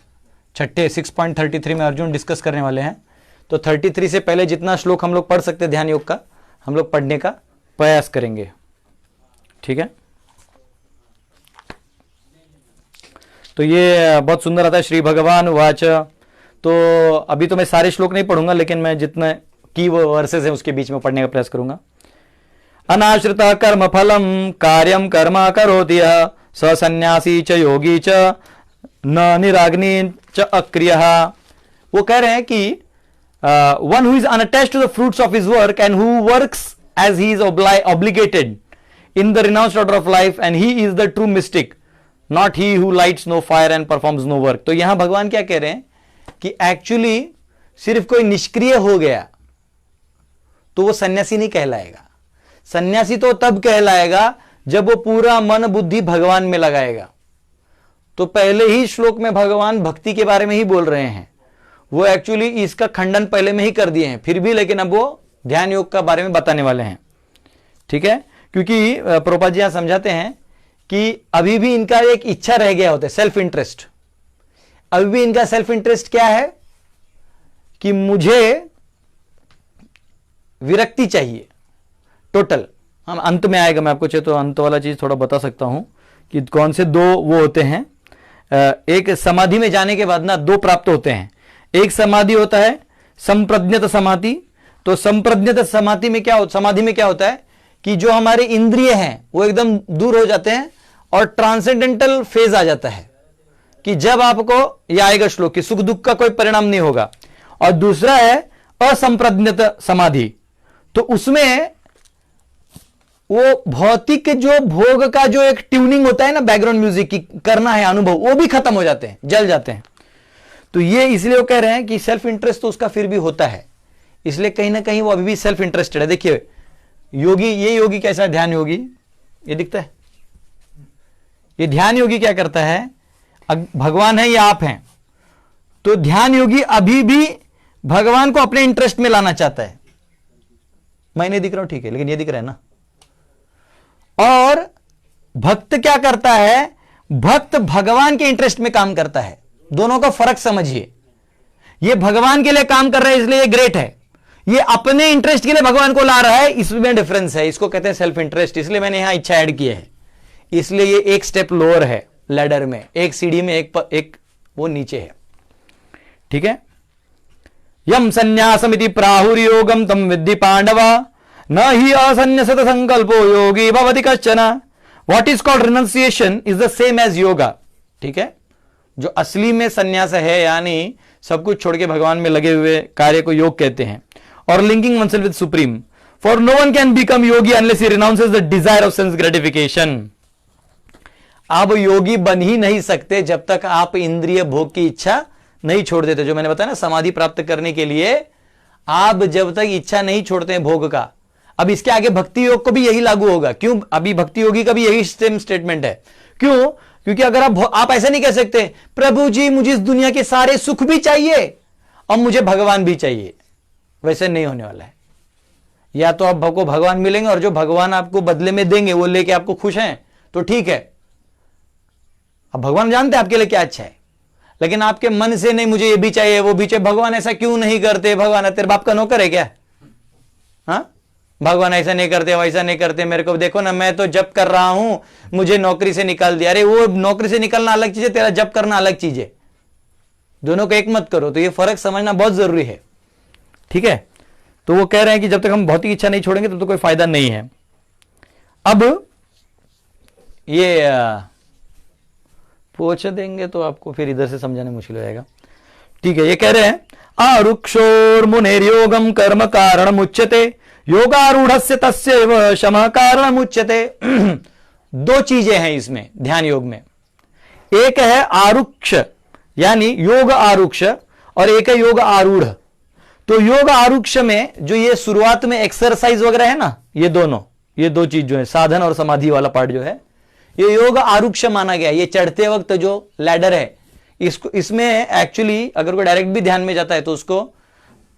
6.33 में अर्जुन डिस्कस करने वाले हैं। तो 33 से पहले जितना श्लोक हम लोग पढ़ सकते ध्यान योग का, हम लोग पढ़ने का प्रयास करेंगे। ठीक है, तो ये बहुत सुंदर आता है। श्री भगवान वाच। तो अभी तो मैं सारे श्लोक नहीं पढ़ूंगा, लेकिन मैं जितने की वर्सेस हैं उसके बीच में पढ़ने का प्रयास करूंगा। अनाश्रित कर्म फलम कार्यम कर्म करोति यः स सन्यासी च योगी च न निराग्नि च अक्रियः। वो कह रहे हैं कि one who is unattached to the fruits of his work and who works as he is obligated in the renounced order of life, and he is the true mystic, not he who lights no fire and performs no work. तो यहां भगवान क्या कह रहे हैं कि actually सिर्फ कोई निष्क्रिय हो गया तो वो सन्यासी नहीं कहलाएगा। सन्यासी तो तब कहलाएगा जब वो पूरा मन बुद्धि भगवान में लगाएगा। तो पहले ही श्लोक में भगवान भक्ति के बारे में ही बोल रहे हैं, वो एक्चुअली इसका खंडन पहले में ही कर दिए हैं, फिर भी लेकिन अब वो ध्यान योग का बारे में बताने वाले हैं। ठीक है, क्योंकि प्रभुपाद जी यहां समझाते हैं कि अभी भी इनका एक इच्छा रह गया होता है, सेल्फ इंटरेस्ट। अभी भी इनका सेल्फ इंटरेस्ट क्या है कि मुझे विरक्ति चाहिए टोटल। हम अंत में आएगा, मैं आपको चाहे तो अंत वाला चीज थोड़ा बता सकता हूं कि कौन से दो वो होते हैं। एक समाधि में जाने के बाद ना दो प्राप्त होते हैं। एक समाधि होता है संप्रज्ञत समाधि। तो संप्रज्ञत समाधि में क्या होता है कि जो हमारे इंद्रिय हैं वो एकदम दूर हो जाते हैं और ट्रांसेंडेंटल फेज आ जाता है कि जब आपको यह आएगा श्लोक की सुख दुख का कोई परिणाम नहीं होगा। और दूसरा है असंप्रज्ञत समाधि। तो उसमें वो भौतिक जो भोग का जो एक ट्यूनिंग होता है ना, बैकग्राउंड म्यूजिक की करना है अनुभव, वो भी खत्म हो जाते हैं, जल जाते हैं। तो ये इसलिए वो कह रहे हैं कि सेल्फ इंटरेस्ट तो उसका फिर भी होता है, इसलिए कहीं ना कहीं वो अभी भी सेल्फ इंटरेस्टेड है। देखिए योगी, ये योगी कैसा, ध्यान योगी, ये दिखता है, ये ध्यान योगी क्या करता है, भगवान है या आप हैं, तो ध्यान योगी अभी भी भगवान को अपने इंटरेस्ट में लाना चाहता है। मैं नहीं दिख रहा हूं, ठीक है, लेकिन ये दिख रहा है ना। और भक्त क्या करता है, भक्त भगवान के इंटरेस्ट में काम करता है। दोनों का फर्क समझिए, ये भगवान के लिए काम कर रहा है इसलिए ये ग्रेट है, ये अपने इंटरेस्ट के लिए भगवान को ला रहा है, इसमें डिफरेंस है। इसको कहते हैं सेल्फ इंटरेस्ट, इसलिए मैंने यहां इच्छा ऐड की है। इसलिए ये एक स्टेप लोअर है लैडर में, एक सीढ़ी में एक वो नीचे है। ठीक है, यम संन्यासमिति प्राहुर्योगम तम विद्धि पांडवा न ही असन्न्यसत संकल्पो योगी भवति कश्चन। What is called renunciation is the same as yoga. ठीक है, जो असली में संन्यास है यानी सब कुछ छोड़ के भगवान में लगे हुए कार्य को योग कहते हैं। और linking oneself with supreme, for no one can become yogi unless he renounces the desire of sense gratification. आप योगी बन ही नहीं सकते जब तक आप इंद्रिय भोग की इच्छा नहीं छोड़ देते। जो मैंने बताया ना, समाधि प्राप्त करने के लिए आप जब तक इच्छा नहीं छोड़ते हैं भोग का। अब इसके आगे भक्ति योग को भी यही लागू होगा। क्यों? अभी भक्ति योगी का भी यही सेम स्टेटमेंट है। क्यों? क्योंकि अगर आप ऐसा नहीं कह सकते प्रभु जी मुझे इस दुनिया के सारे सुख भी चाहिए और मुझे भगवान भी चाहिए, वैसे नहीं होने वाला है। या तो आपको भगवान मिलेंगे और जो भगवान आपको बदले में देंगे वो लेके आपको खुश हैं तो ठीक है। अब भगवान जानते हैं आपके लिए क्या अच्छा है, लेकिन आपके मन से नहीं मुझे ये भी चाहिए वो भी चाहिए। भगवान ऐसा क्यों नहीं करते? भगवान तेरे बाप का नौकर है क्या? हाँ, भगवान ऐसा नहीं करते वैसा नहीं करते, मेरे को देखो ना, मैं तो जप कर रहा हूं, मुझे नौकरी से निकाल दिया। अरे वो नौकरी से निकलना अलग चीज है, तेरा जप करना अलग चीज है। दोनों को एक मत करो। तो ये फर्क समझना बहुत जरूरी है। ठीक है, तो वो कह रहे हैं कि जब तक हम भौतिक इच्छा नहीं छोड़ेंगे तब तो कोई फायदा नहीं है। अब ये पूछ देंगे तो आपको फिर इधर से समझाने मुश्किल हो जाएगा। ठीक है, ये कह रहे हैं आरुक्षोर मुनेर्योगम कर्म कारण मुच्यते योगारूढ़स्य तस्यैव शमः कारण मुच्यते। दो चीजें हैं इसमें ध्यान योग में। एक है आरुक्ष यानी योग आरुक्ष और एक है योग आरूढ़। तो योग आरुक्ष में जो ये शुरुआत में एक्सरसाइज वगैरह है ना, ये दो चीज जो है साधन और समाधि वाला पार्ट जो है ये योग आरुक्ष माना गया। ये चढ़ते वक्त जो लैडर है इसमें एक्चुअली अगर कोई डायरेक्ट भी ध्यान में जाता है तो उसको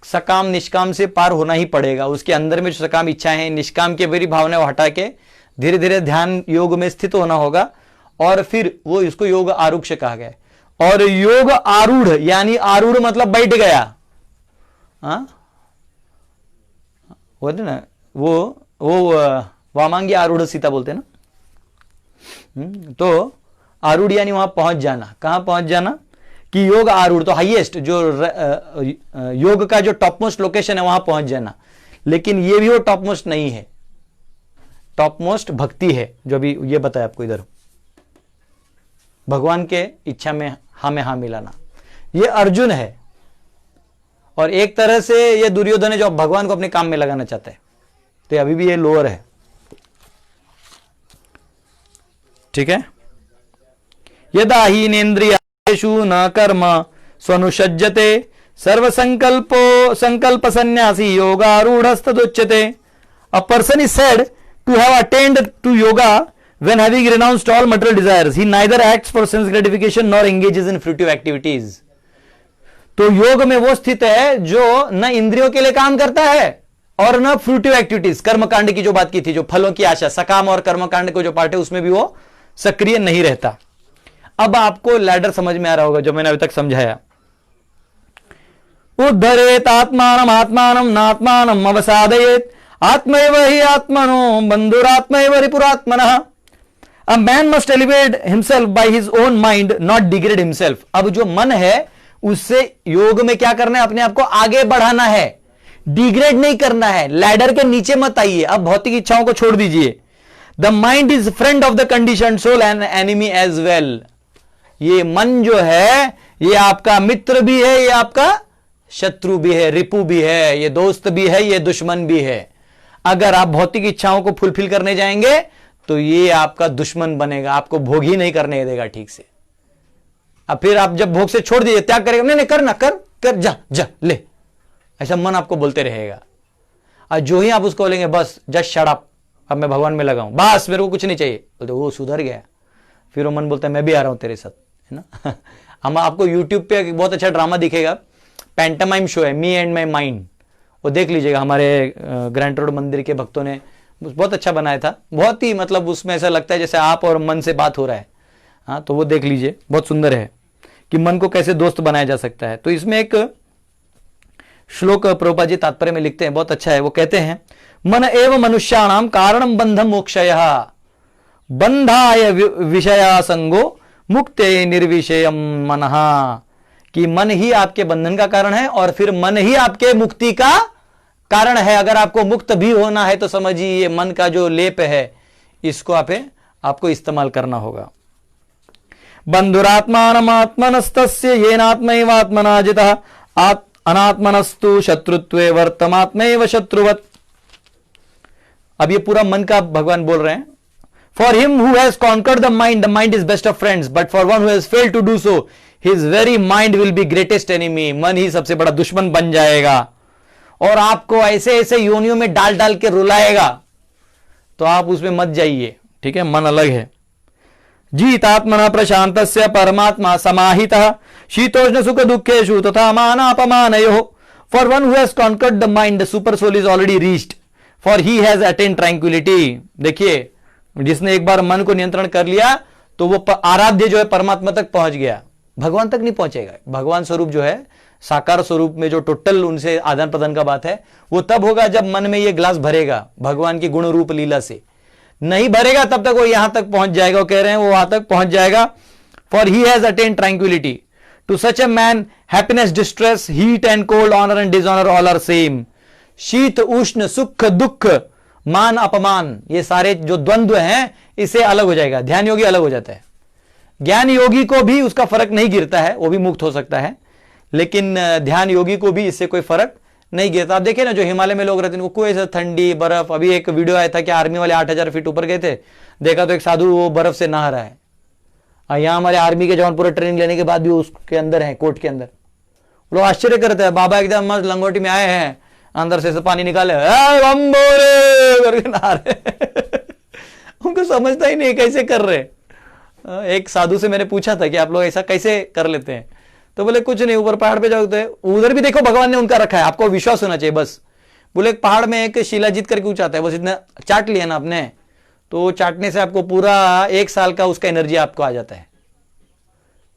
सकाम निष्काम से पार होना ही पड़ेगा। उसके अंदर में जो सकाम इच्छाएं हैं, निष्काम की मेरी भावना वो हटा के धीरे धीरे ध्यान योग में स्थित होना होगा और फिर वो इसको योग आरुक्ष कहा गया। और योग आरूढ़ यानी आरूढ़ मतलब बैठ गया। हाँ, बोलते ना वो वामांगी आरूढ़ सीता बोलते ना। तो आरूढ़ यानी वहां पहुंच जाना। कहां पहुंच जाना? कि योग आरूढ़ तो हाईएस्ट जो योग का जो टॉप मोस्ट लोकेशन है वहां पहुंच जाना। लेकिन ये भी वो टॉप मोस्ट नहीं है, टॉप मोस्ट भक्ति है जो अभी ये बताया आपको इधर, भगवान के इच्छा में हाँ मिलाना। ये अर्जुन है और एक तरह से ये दुर्योधन है जो भगवान को अपने काम में लगाना चाहता है। तो अभी भी ये लोअर है। ठीक है, यदा हीनेन्द्रियेषु न कर्म स्वनुषज्जते सर्वसंकल्पो संकल्प संन्यासी योगारूढ़स्तदुच्यते. A person is said to have attained to yoga when having renounced all material desires. He neither acts for sense gratification nor engages in fruitive activities. तो योग में वो स्थित है जो न इंद्रियों के लिए काम करता है और न फ्रूटिव एक्टिविटीज, कर्मकांड की जो बात की थी, जो फलों की आशा, सकाम और कर्मकांड को जो पार्ट है उसमें भी वो सक्रिय नहीं रहता. अब आपको लैडर समझ में आ रहा होगा जो मैंने अभी तक समझाया. उद्धरेत आत्मानम आत्मानम नात्मानम अवसादयेत आत्मैव हि आत्मनो बंधुरात्मैव रिपुरात्मनः. A man must elevate himself by his own mind, not degrade himself. अब जो मन है उससे योग में क्या करना है, अपने आप को आगे बढ़ाना है, डिग्रेड नहीं करना है, लैडर के नीचे मत आइए. अब भौतिक इच्छाओं को छोड़ दीजिए. The mind is friend of the condition soul and enemy as well. ये मन जो है ये आपका मित्र भी है, ये आपका शत्रु भी है, रिपु भी है, ये दोस्त भी है, ये दुश्मन भी है. अगर आप भौतिक इच्छाओं को फुलफिल करने जाएंगे तो ये आपका दुश्मन बनेगा, आपको भोग ही नहीं करने देगा ठीक से. अब फिर आप जब भोग से छोड़ दीजिए, त्याग करेगा, नहीं नहीं करना, कर जा जा ले, ऐसा मन आपको बोलते रहेगा. और जो ही आप उसको बोलेंगे बस जस्ट शट अप, अब मैं भगवान में लगाऊं, बस मेरे को कुछ नहीं चाहिए, बोलते वो सुधर गया. फिर वो मन बोलता है मैं भी आ रहा हूं तेरे साथ, है ना. हम आपको यूट्यूब पे बहुत अच्छा ड्रामा दिखेगा, पैंटमाइम शो है, मी एंड माई माइंड, वो देख लीजिएगा. हमारे ग्रैंड रोड मंदिर के भक्तों ने बहुत अच्छा बनाया था, बहुत ही मतलब उसमें ऐसा लगता है जैसे आप और मन से बात हो रहा है. हाँ, तो वो देख लीजिए, बहुत सुंदर है कि मन को कैसे दोस्त बनाया जा सकता है. तो इसमें एक श्लोक प्रभुपाद जी तात्पर्य में लिखते हैं, बहुत अच्छा है. वो कहते हैं मन एव मनुष्याणाम कारणम बंधम मोक्षयः बंधाय विषया संगो मुक्ते निर्विषयम मनः. कि मन ही आपके बंधन का कारण है और फिर मन ही आपके मुक्ति का कारण है. अगर आपको मुक्त भी होना है तो समझिए ये मन का जो लेप है इसको आपको इस्तेमाल करना होगा. बंधुरात्मानमात्मनस्तस्य येनात्मैवात्मना जितः अनात्मनस्तु शत्रुत्वे वर्तमात्मैव शत्रुवत्. अब ये पूरा मन का भगवान बोल रहे हैं. For him who has conquered the mind is best of friends, but for one who has failed to do so his very mind will be greatest enemy. मन ही सबसे बड़ा दुश्मन बन जाएगा और आपको ऐसे ऐसे योनियों में डाल डाल के रुलाएगा, तो आप उसमें मत जाइए. ठीक है, मन अलग है. जीतात्मना प्रशांतस्य परमात्मा समाहितः शीतोष्ण सुख दुखेषु तथा मानापमानयोः. For one who has conquered the mind the super soul is already reached, for he has attained tranquillity. देखिए, जिसने एक बार मन को नियंत्रण कर लिया तो वो आराध्य जो है परमात्मा तक पहुंच गया, भगवान तक नहीं पहुंचेगा. भगवान स्वरूप जो है साकार स्वरूप में जो टोटल उनसे आदान प्रदान का बात है वो तब होगा जब मन में ये ग्लास भरेगा भगवान की गुण रूप लीला से. नहीं भरेगा तब तक वो यहां तक पहुंच जाएगा. वो कह रहे हैं वो वहां तक पहुंच जाएगा. For he has attained tranquillity. To such a man happiness distress heat and cold honour and dishonour all are same. शीत उष्ण सुख दुख मान अपमान ये सारे जो द्वंद्व हैं इससे अलग हो जाएगा. ध्यान योगी अलग हो जाता है. ज्ञान योगी को भी उसका फर्क नहीं गिरता है, वो भी मुक्त हो सकता है, लेकिन ध्यान योगी को भी इससे कोई फर्क नहीं गिरता. आप देखिए ना जो हिमालय में लोग रहते हैं उनको कोई ऐसा ठंडी बर्फ. अभी एक वीडियो आया था कि आर्मी वाले 8000 फीट ऊपर गए थे, देखा तो एक साधु वो बर्फ से नहा रहा है. यहां हमारे आर्मी के जवान पूरा ट्रेनिंग लेने के बाद भी उसके अंदर है, कोर्ट के अंदर. लोग आश्चर्य करते हैं, बाबा एकदम मस्त लंगोटी में आए हैं, अंदर से पानी निकाले करके नहा रहे. उनको समझता ही नहीं कैसे कर रहे. एक साधु से मैंने पूछा था कि आप लोग ऐसा कैसे कर लेते हैं, तो बोले कुछ नहीं, ऊपर पहाड़ पे जाओ तो उधर भी देखो भगवान ने उनका रखा है, आपको विश्वास होना चाहिए बस. बोले एक पहाड़ में एक शिलाजीत करके कुछ आता है, बस इतना चाट लिया ना आपने तो चाटने से आपको पूरा 1 साल का उसका एनर्जी आपको आ जाता है.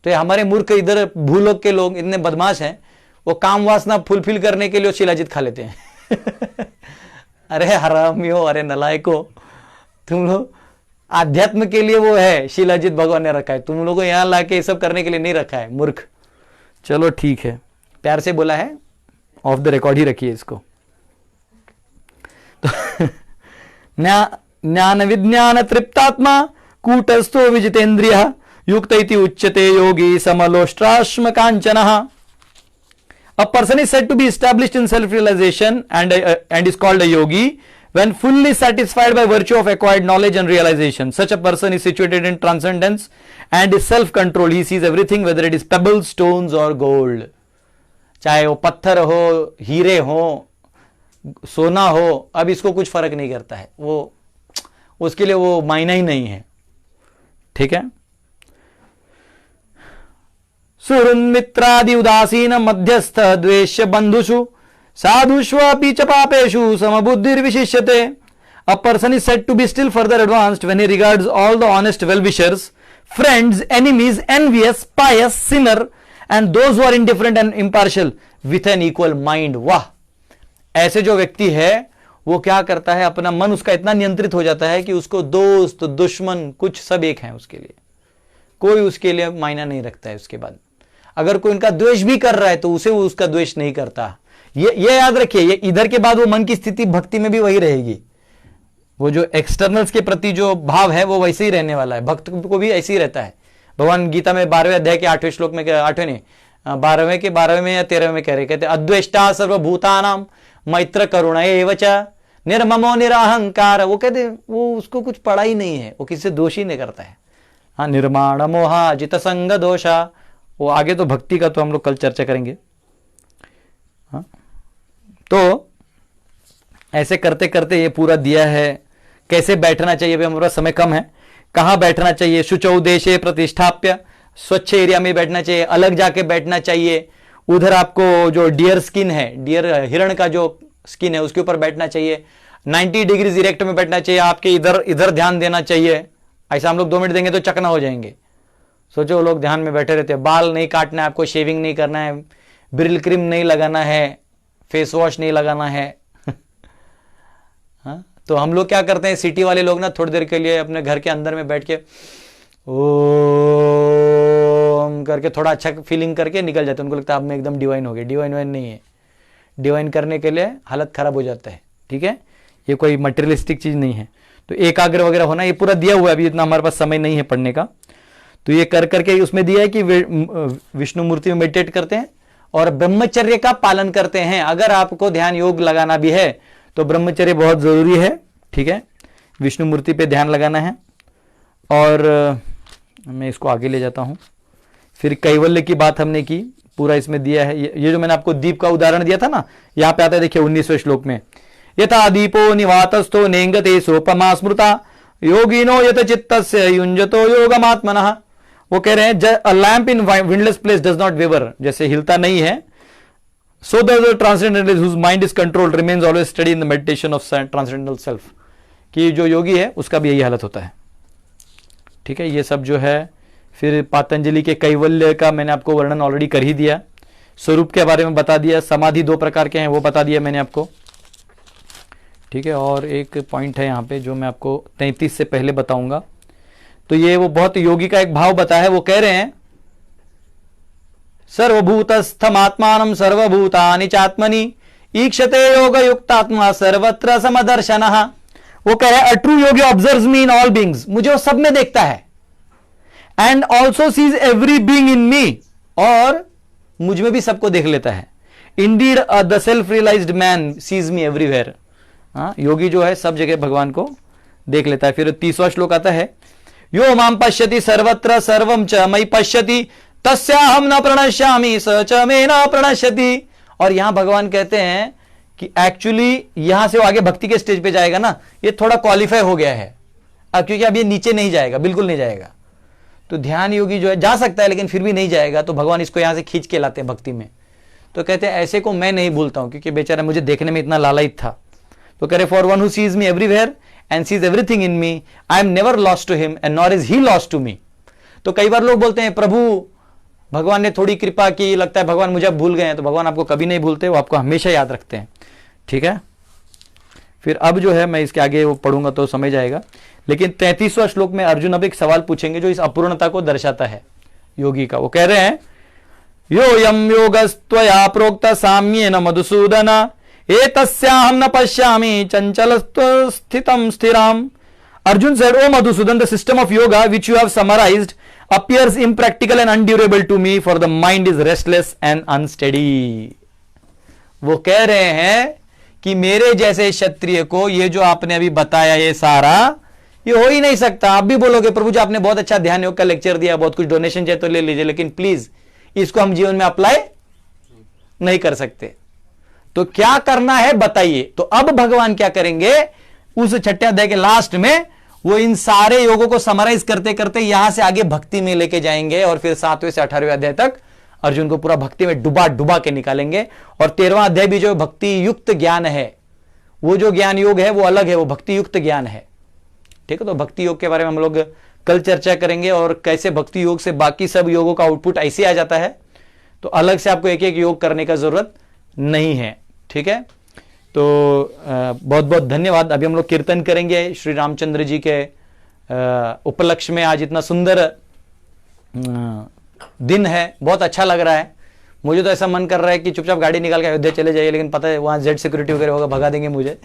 तो हमारे मूर्ख इधर भूलोक के लोग इतने बदमाश हैं, वो काम वासना फुलफिल करने के लिए शिलाजीत खा लेते हैं. अरे हरामियों, अरे नलायको, तुम लोग आध्यात्म के लिए वो है शिलाजीत भगवान ने रखा है, तुम लोगों को यहां लाके ये सब करने के लिए नहीं रखा है, मूर्ख. चलो ठीक है, प्यार से बोला है, ऑफ द रिकॉर्ड ही रखिए इसको. तो ज्ञान विज्ञान तृप्तात्मा कूटस्थो विजितेन्द्रिय युक्त इति उच्यते योगी समलोष्ट्राश्म कांचनः. A person is said to be established in self-realization and is called a yogi When fully satisfied by virtue of acquired knowledge and realization, such a person is situated in transcendence and is self-controlled. He sees everything, whether it is pebbles, stones or gold. चाहे वो पत्थर हो, हीरे हो, सोना हो, अब इसको कुछ फर्क नहीं करता है, वो उसके लिए वो मायना ही नहीं है। ठीक है। सुहृन्मित्रादि उदासीन मध्यस्थ द्वेष्य बंधुषु साधुष्वपि च पापेषु समबुद्धिर्विशिष्यते। A person is said to be still further advanced when he regards all the honest well-wishers, friends, enemies, envious, pious, sinner and those who are indifferent and impartial with an equal mind. वाह, ऐसे जो व्यक्ति है वो क्या करता है, अपना मन उसका इतना नियंत्रित हो जाता है कि उसको दोस्त दुश्मन कुछ सब एक हैं, उसके लिए कोई उसके लिए मायना नहीं रखता है। उसके बाद अगर कोई उनका द्वेष भी कर रहा है तो उसे वो उसका द्वेष नहीं करता। ये याद रखिए, ये इधर के बाद वो मन की स्थिति भक्ति में भी वही रहेगी। वो जो एक्सटर्नल्स के प्रति जो भाव है वो वैसे ही रहने वाला है, भक्त को भी ऐसे ही रहता है। भगवान गीता में 12वें अध्याय के 8वें श्लोक में, 8वें नहीं 12वें के 12वें या 13वें में कह रहे, कहते अद्वेष्टा सर्वभूतानां मैत्र करुणा एव च निर्ममो निराहंकार। वो कहते वो उसको कुछ पड़ा ही नहीं है, वो किसी से दोष ही नहीं करता है। हाँ, निर्माण मोहा जित संग दोषा, वो आगे तो भक्ति का तो हम लोग कल चर्चा करेंगे। हाँ, तो ऐसे करते करते ये पूरा दिया है। कैसे बैठना चाहिए, अभी हमारा समय कम है। कहाँ बैठना चाहिए, शुचौ देशे प्रतिष्ठाप्य, स्वच्छ एरिया में बैठना चाहिए, अलग जाके बैठना चाहिए। उधर आपको जो डियर स्किन है, डियर हिरण का जो स्किन है उसके ऊपर बैठना चाहिए। 90 डिग्री इरेक्ट में बैठना चाहिए, आपके इधर इधर ध्यान देना चाहिए। ऐसा हम लोग 2 मिनट देंगे तो चकना हो जाएंगे। सोचो लोग ध्यान में बैठे रहते हैं। बाल नहीं काटना है आपको, शेविंग नहीं करना है, ब्रिल क्रीम नहीं लगाना है, फेस वॉश नहीं लगाना है। हाँ, तो हम लोग क्या करते हैं, सिटी वाले लोग ना थोड़ी देर के लिए अपने घर के अंदर में बैठ के ओम करके थोड़ा अच्छा फीलिंग करके निकल जाते हैं। उनको लगता है अब मैं एकदम डिवाइन हो गया। डिवाइन नहीं है, डिवाइन करने के लिए हालत खराब हो जाता है। ठीक है, ये कोई मटेरियलिस्टिक चीज नहीं है। तो एकाग्र वगैरह होना, ये पूरा दिया हुआ है, अभी इतना हमारे पास समय नहीं है पढ़ने का। तो ये कर करके उसमें दिया है कि विष्णु मूर्ति में मेडिटेट करते हैं और ब्रह्मचर्य का पालन करते हैं। अगर आपको ध्यान योग लगाना भी है तो ब्रह्मचर्य बहुत जरूरी है। ठीक है, विष्णु मूर्ति पे ध्यान लगाना है। और मैं इसको आगे ले जाता हूं। फिर कैवल्य की बात हमने की, पूरा इसमें दिया है। ये जो मैंने आपको दीप का उदाहरण दिया था ना, यहां पे आता है, देखिए 19वें श्लोक में, यथा दीपो निवातस्थो नेंगते सोपमा स्मृता योगिनो यत चित्तस्य युंजतो योगमात्मनः। वो कह रहे हैं a lamp in windless place does not waver, जैसे हिलता नहीं है, so the transcendentalist whose mind is controlled remains always steady in the meditation of transcendental self। कि जो योगी है उसका भी यही हालत होता है। ठीक है, ये सब जो है। फिर पातंजलि के कैवल्य का मैंने आपको वर्णन ऑलरेडी कर ही दिया, स्वरूप के बारे में बता दिया, समाधि 2 प्रकार के हैं वो बता दिया मैंने आपको। ठीक है, और एक पॉइंट है यहाँ पे जो मैं आपको 33 से पहले बताऊंगा। तो ये वो बहुत योगी का एक भाव बताया है। वो कह रहे हैं सर्वभूतस्थमात्मानं सर्वभूतानि चात्मनि ईक्षते योग युक्तात्मा सर्वत्र समदर्शनः। वो कह रहे हैं a true yogi observes me in all beings, मुझे वो सब में देखता है। And also sees every being in me, और मुझ में भी सबको देख लेता है। Indeed the self realized man sees me everywhere. योगी जो है सब जगह भगवान को देख लेता है। फिर 30वां श्लोक आता है, यो माम पश्यति सर्वत्र सर्वम च मयि पश्यति तस्याहम न प्रणश्यामि स च मे न प्रणश्यति। और यहां भगवान कहते हैं कि एक्चुअली यहां से वो आगे भक्ति के स्टेज पे जाएगा ना, ये थोड़ा क्वालिफाई हो गया है अब, क्योंकि अब ये नीचे नहीं जाएगा, बिल्कुल नहीं जाएगा। तो ध्यान योगी जो है जा सकता है लेकिन फिर भी नहीं जाएगा। तो भगवान इसको यहां से खींच के लाते हैं भक्ति में। तो कहते हैं ऐसे को मैं नहीं भूलता हूं, क्योंकि बेचारा मुझे देखने में इतना लालायित था। तो कह रहे for one who sees me everywhere and sees everything in me, I am never lost to him and nor is he lost to me. तो कई बार लोग बोलते हैं प्रभु भगवान ने थोड़ी कृपा की, लगता है भगवान मुझे भूल गए हैं। तो भगवान आपको कभी नहीं भूलते, वो आपको हमेशा याद रखते हैं। ठीक है, फिर अब जो है मैं इसके आगे वो पढ़ूंगा तो समझ आएगा। लेकिन 33वां श्लोक में अर्जुन अब एक सवाल पूछेंगे जो इस अपूर्णता को दर्शाता है योगी का। वो कह रहे हैं यो यम योगस्त्वया प्रोक्त साम्येन मधुसूदन एतस्याहं न पश्यामि चंचलत्व स्थितम स्थिराम। Arjun said, "O Madhusudan, the system of yoga which you have summarized appears impractical and undurable to me, for the mind is restless and unsteady." वो कह रहे हैं कि मेरे जैसे क्षत्रिय को ये जो आपने अभी बताया ये सारा ये हो ही नहीं सकता। आप भी बोलोगे प्रभु जी आपने बहुत अच्छा ध्यान योग का लेक्चर दिया, बहुत कुछ डोनेशन चाहिए तो ले लीजिए, लेकिन प्लीज इसको हम जीवन में अप्लाई नहीं कर सकते। तो क्या करना है बताइए। तो अब भगवान क्या करेंगे, उस छठे अध्याय के लास्ट में वो इन सारे योगों को समराइज करते करते यहां से आगे भक्ति में लेके जाएंगे, और फिर 7वें से 18वें अध्याय तक अर्जुन को पूरा भक्ति में डुबा डुबा के निकालेंगे। और 13वां अध्याय भी जो भक्ति युक्त ज्ञान है, वो जो ज्ञान योग है वो अलग है, वो भक्ति युक्त ज्ञान है। ठीक है, तो भक्ति योग के बारे में हम लोग कल चर्चा करेंगे, और कैसे भक्ति योग से बाकी सब योगों का आउटपुट ऐसे आ जाता है, तो अलग से आपको एक एक योग करने का जरूरत नहीं है। ठीक है, तो बहुत बहुत धन्यवाद। अभी हम लोग कीर्तन करेंगे श्री रामचंद्र जी के उपलक्ष्य में। आज इतना सुंदर दिन है, बहुत अच्छा लग रहा है। मुझे तो ऐसा मन कर रहा है कि चुपचाप गाड़ी निकाल के अयोध्या चले जाइए, लेकिन पता है वहां जेड सिक्योरिटी वगैरह होगा, भगा देंगे मुझे।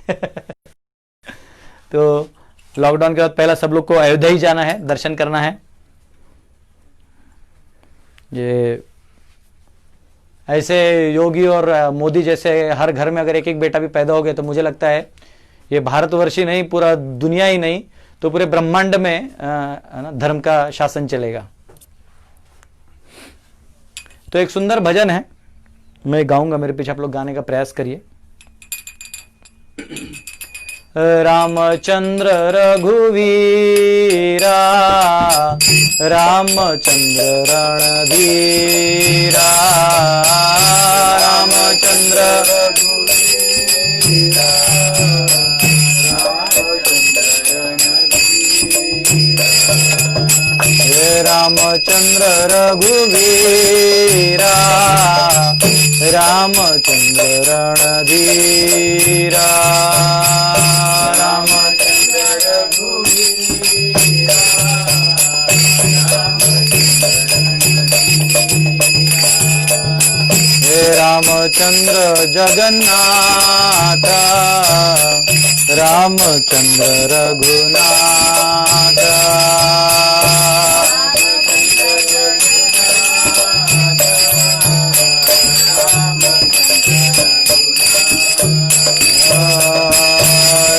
तो लॉकडाउन के बाद पहला सब लोग को अयोध्या ही जाना है, दर्शन करना है। ये ऐसे योगी और मोदी जैसे हर घर में अगर एक एक बेटा भी पैदा हो गए तो मुझे लगता है ये भारतवर्ष ही नहीं, पूरा दुनिया ही नहीं, तो पूरे ब्रह्मांड में धर्म का शासन चलेगा। तो एक सुंदर भजन है, मैं गाऊंगा, मेरे पीछे आप लोग गाने का प्रयास करिए। रामचंद्र रघुवीरा, रामचंद्र रणधीरा, रामचंद्र रघुवीरा, रामचंद्र रघुवीरा, रामचंद्र रणधीरा, रामचंद्र रघुवीरा, हे रामचंद्र जगन्नाथ, रामचंद्र रघुनाथ,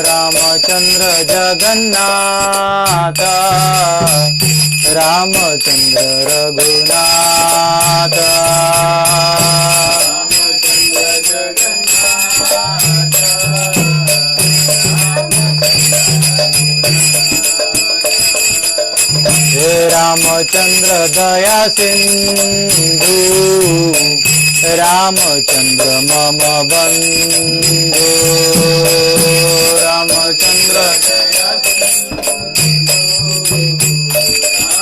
रामचंद्र जगन्नाथ, रामचंद्र रघुनाथ, हे रामचंद्र दया सिंधु, रामचंद्र मम बंधु, रामचंद्र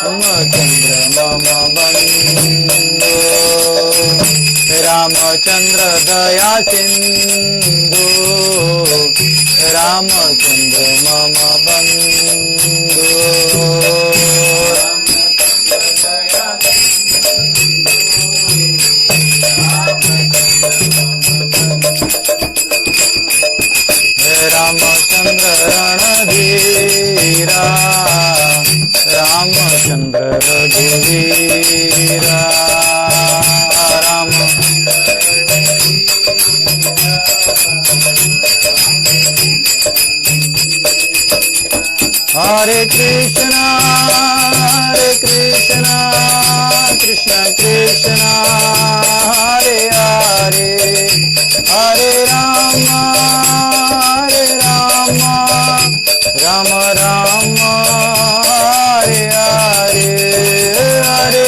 रामचंद्र मम बंधु, रामचंद्र दया सिंधु, रामचंद्र मम बंधु, रामचंद्र रणधीरा, रामचंद्र रघुवीरा, राम हरे कृष्णा कृष्ण कृष्ण हरे हरे, हरे राम राम राम हरे हरे, हरे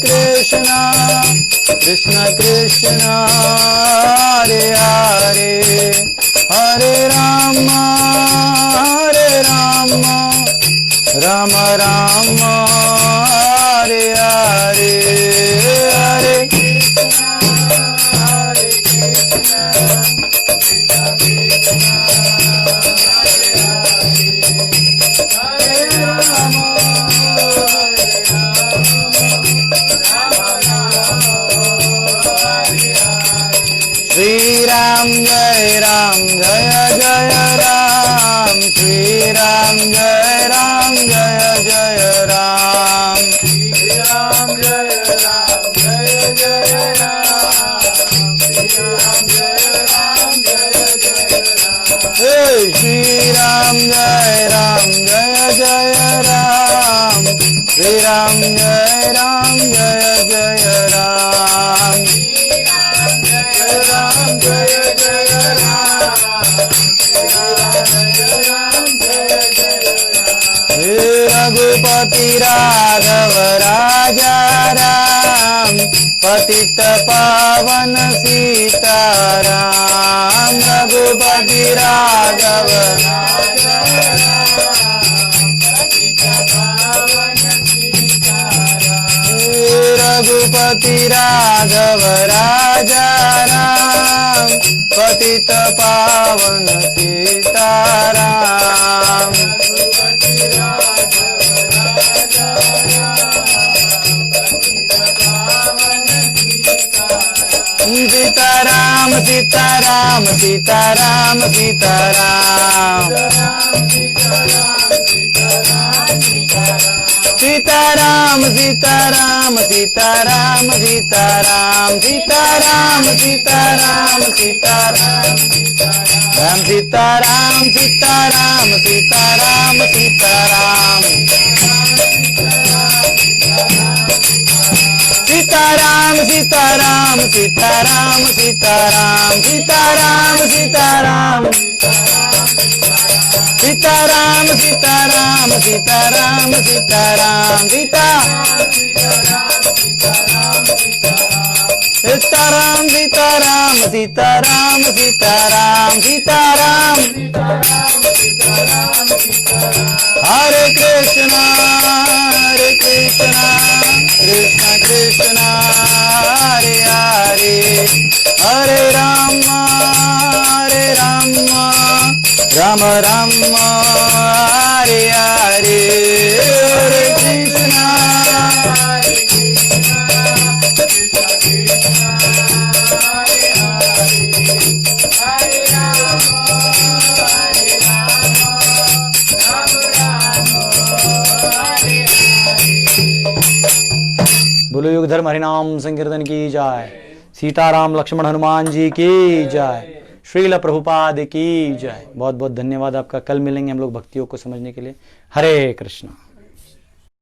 कृष्णा कृष्ण कृष्ण हरे हरे, हरे राम राम राम हरे हरे, हरे कृष्ण हरे राम राम जय जय राम, श्री राम जय जय राम, श्री राम जय जय राम, श्री राम जय जय राम, श्री राम जय जय राम, श्री राम जय जय राम, राम जय जय राम, रघुपति राघव राजा राम, पतित पावन सीताराम, रघुपति राघव राजा रघुपति राघव राजा राम, पतित पावन सीताराम, सीताराम सीताराम सीताराम सीताराम, सीताराम सीताराम सीताराम सीताराम, सीताराम सीताराम सीताराम, राम सीताराम सीताराम सीताराम सीताराम, सीताराम सीताराम सीताराम सीताराम, सीताराम सीताराम सीताराम सीताराम सीताराम सीताराम, सीताराम सीताराम सीताराम सीताराम, सीताराम हरे कृष्णा कृष्ण कृष्ण हरे हरे, हरे राम राम राम हरे हरे, हरे कृष्णा बोलो युग धर्म हरिनाम संकीर्तन की जय, सीताराम लक्ष्मण हनुमान जी की जय, श्रील प्रभुपाद की जय। बहुत बहुत धन्यवाद आपका। कल मिलेंगे हम लोग भक्तियों को समझने के लिए। हरे कृष्णा।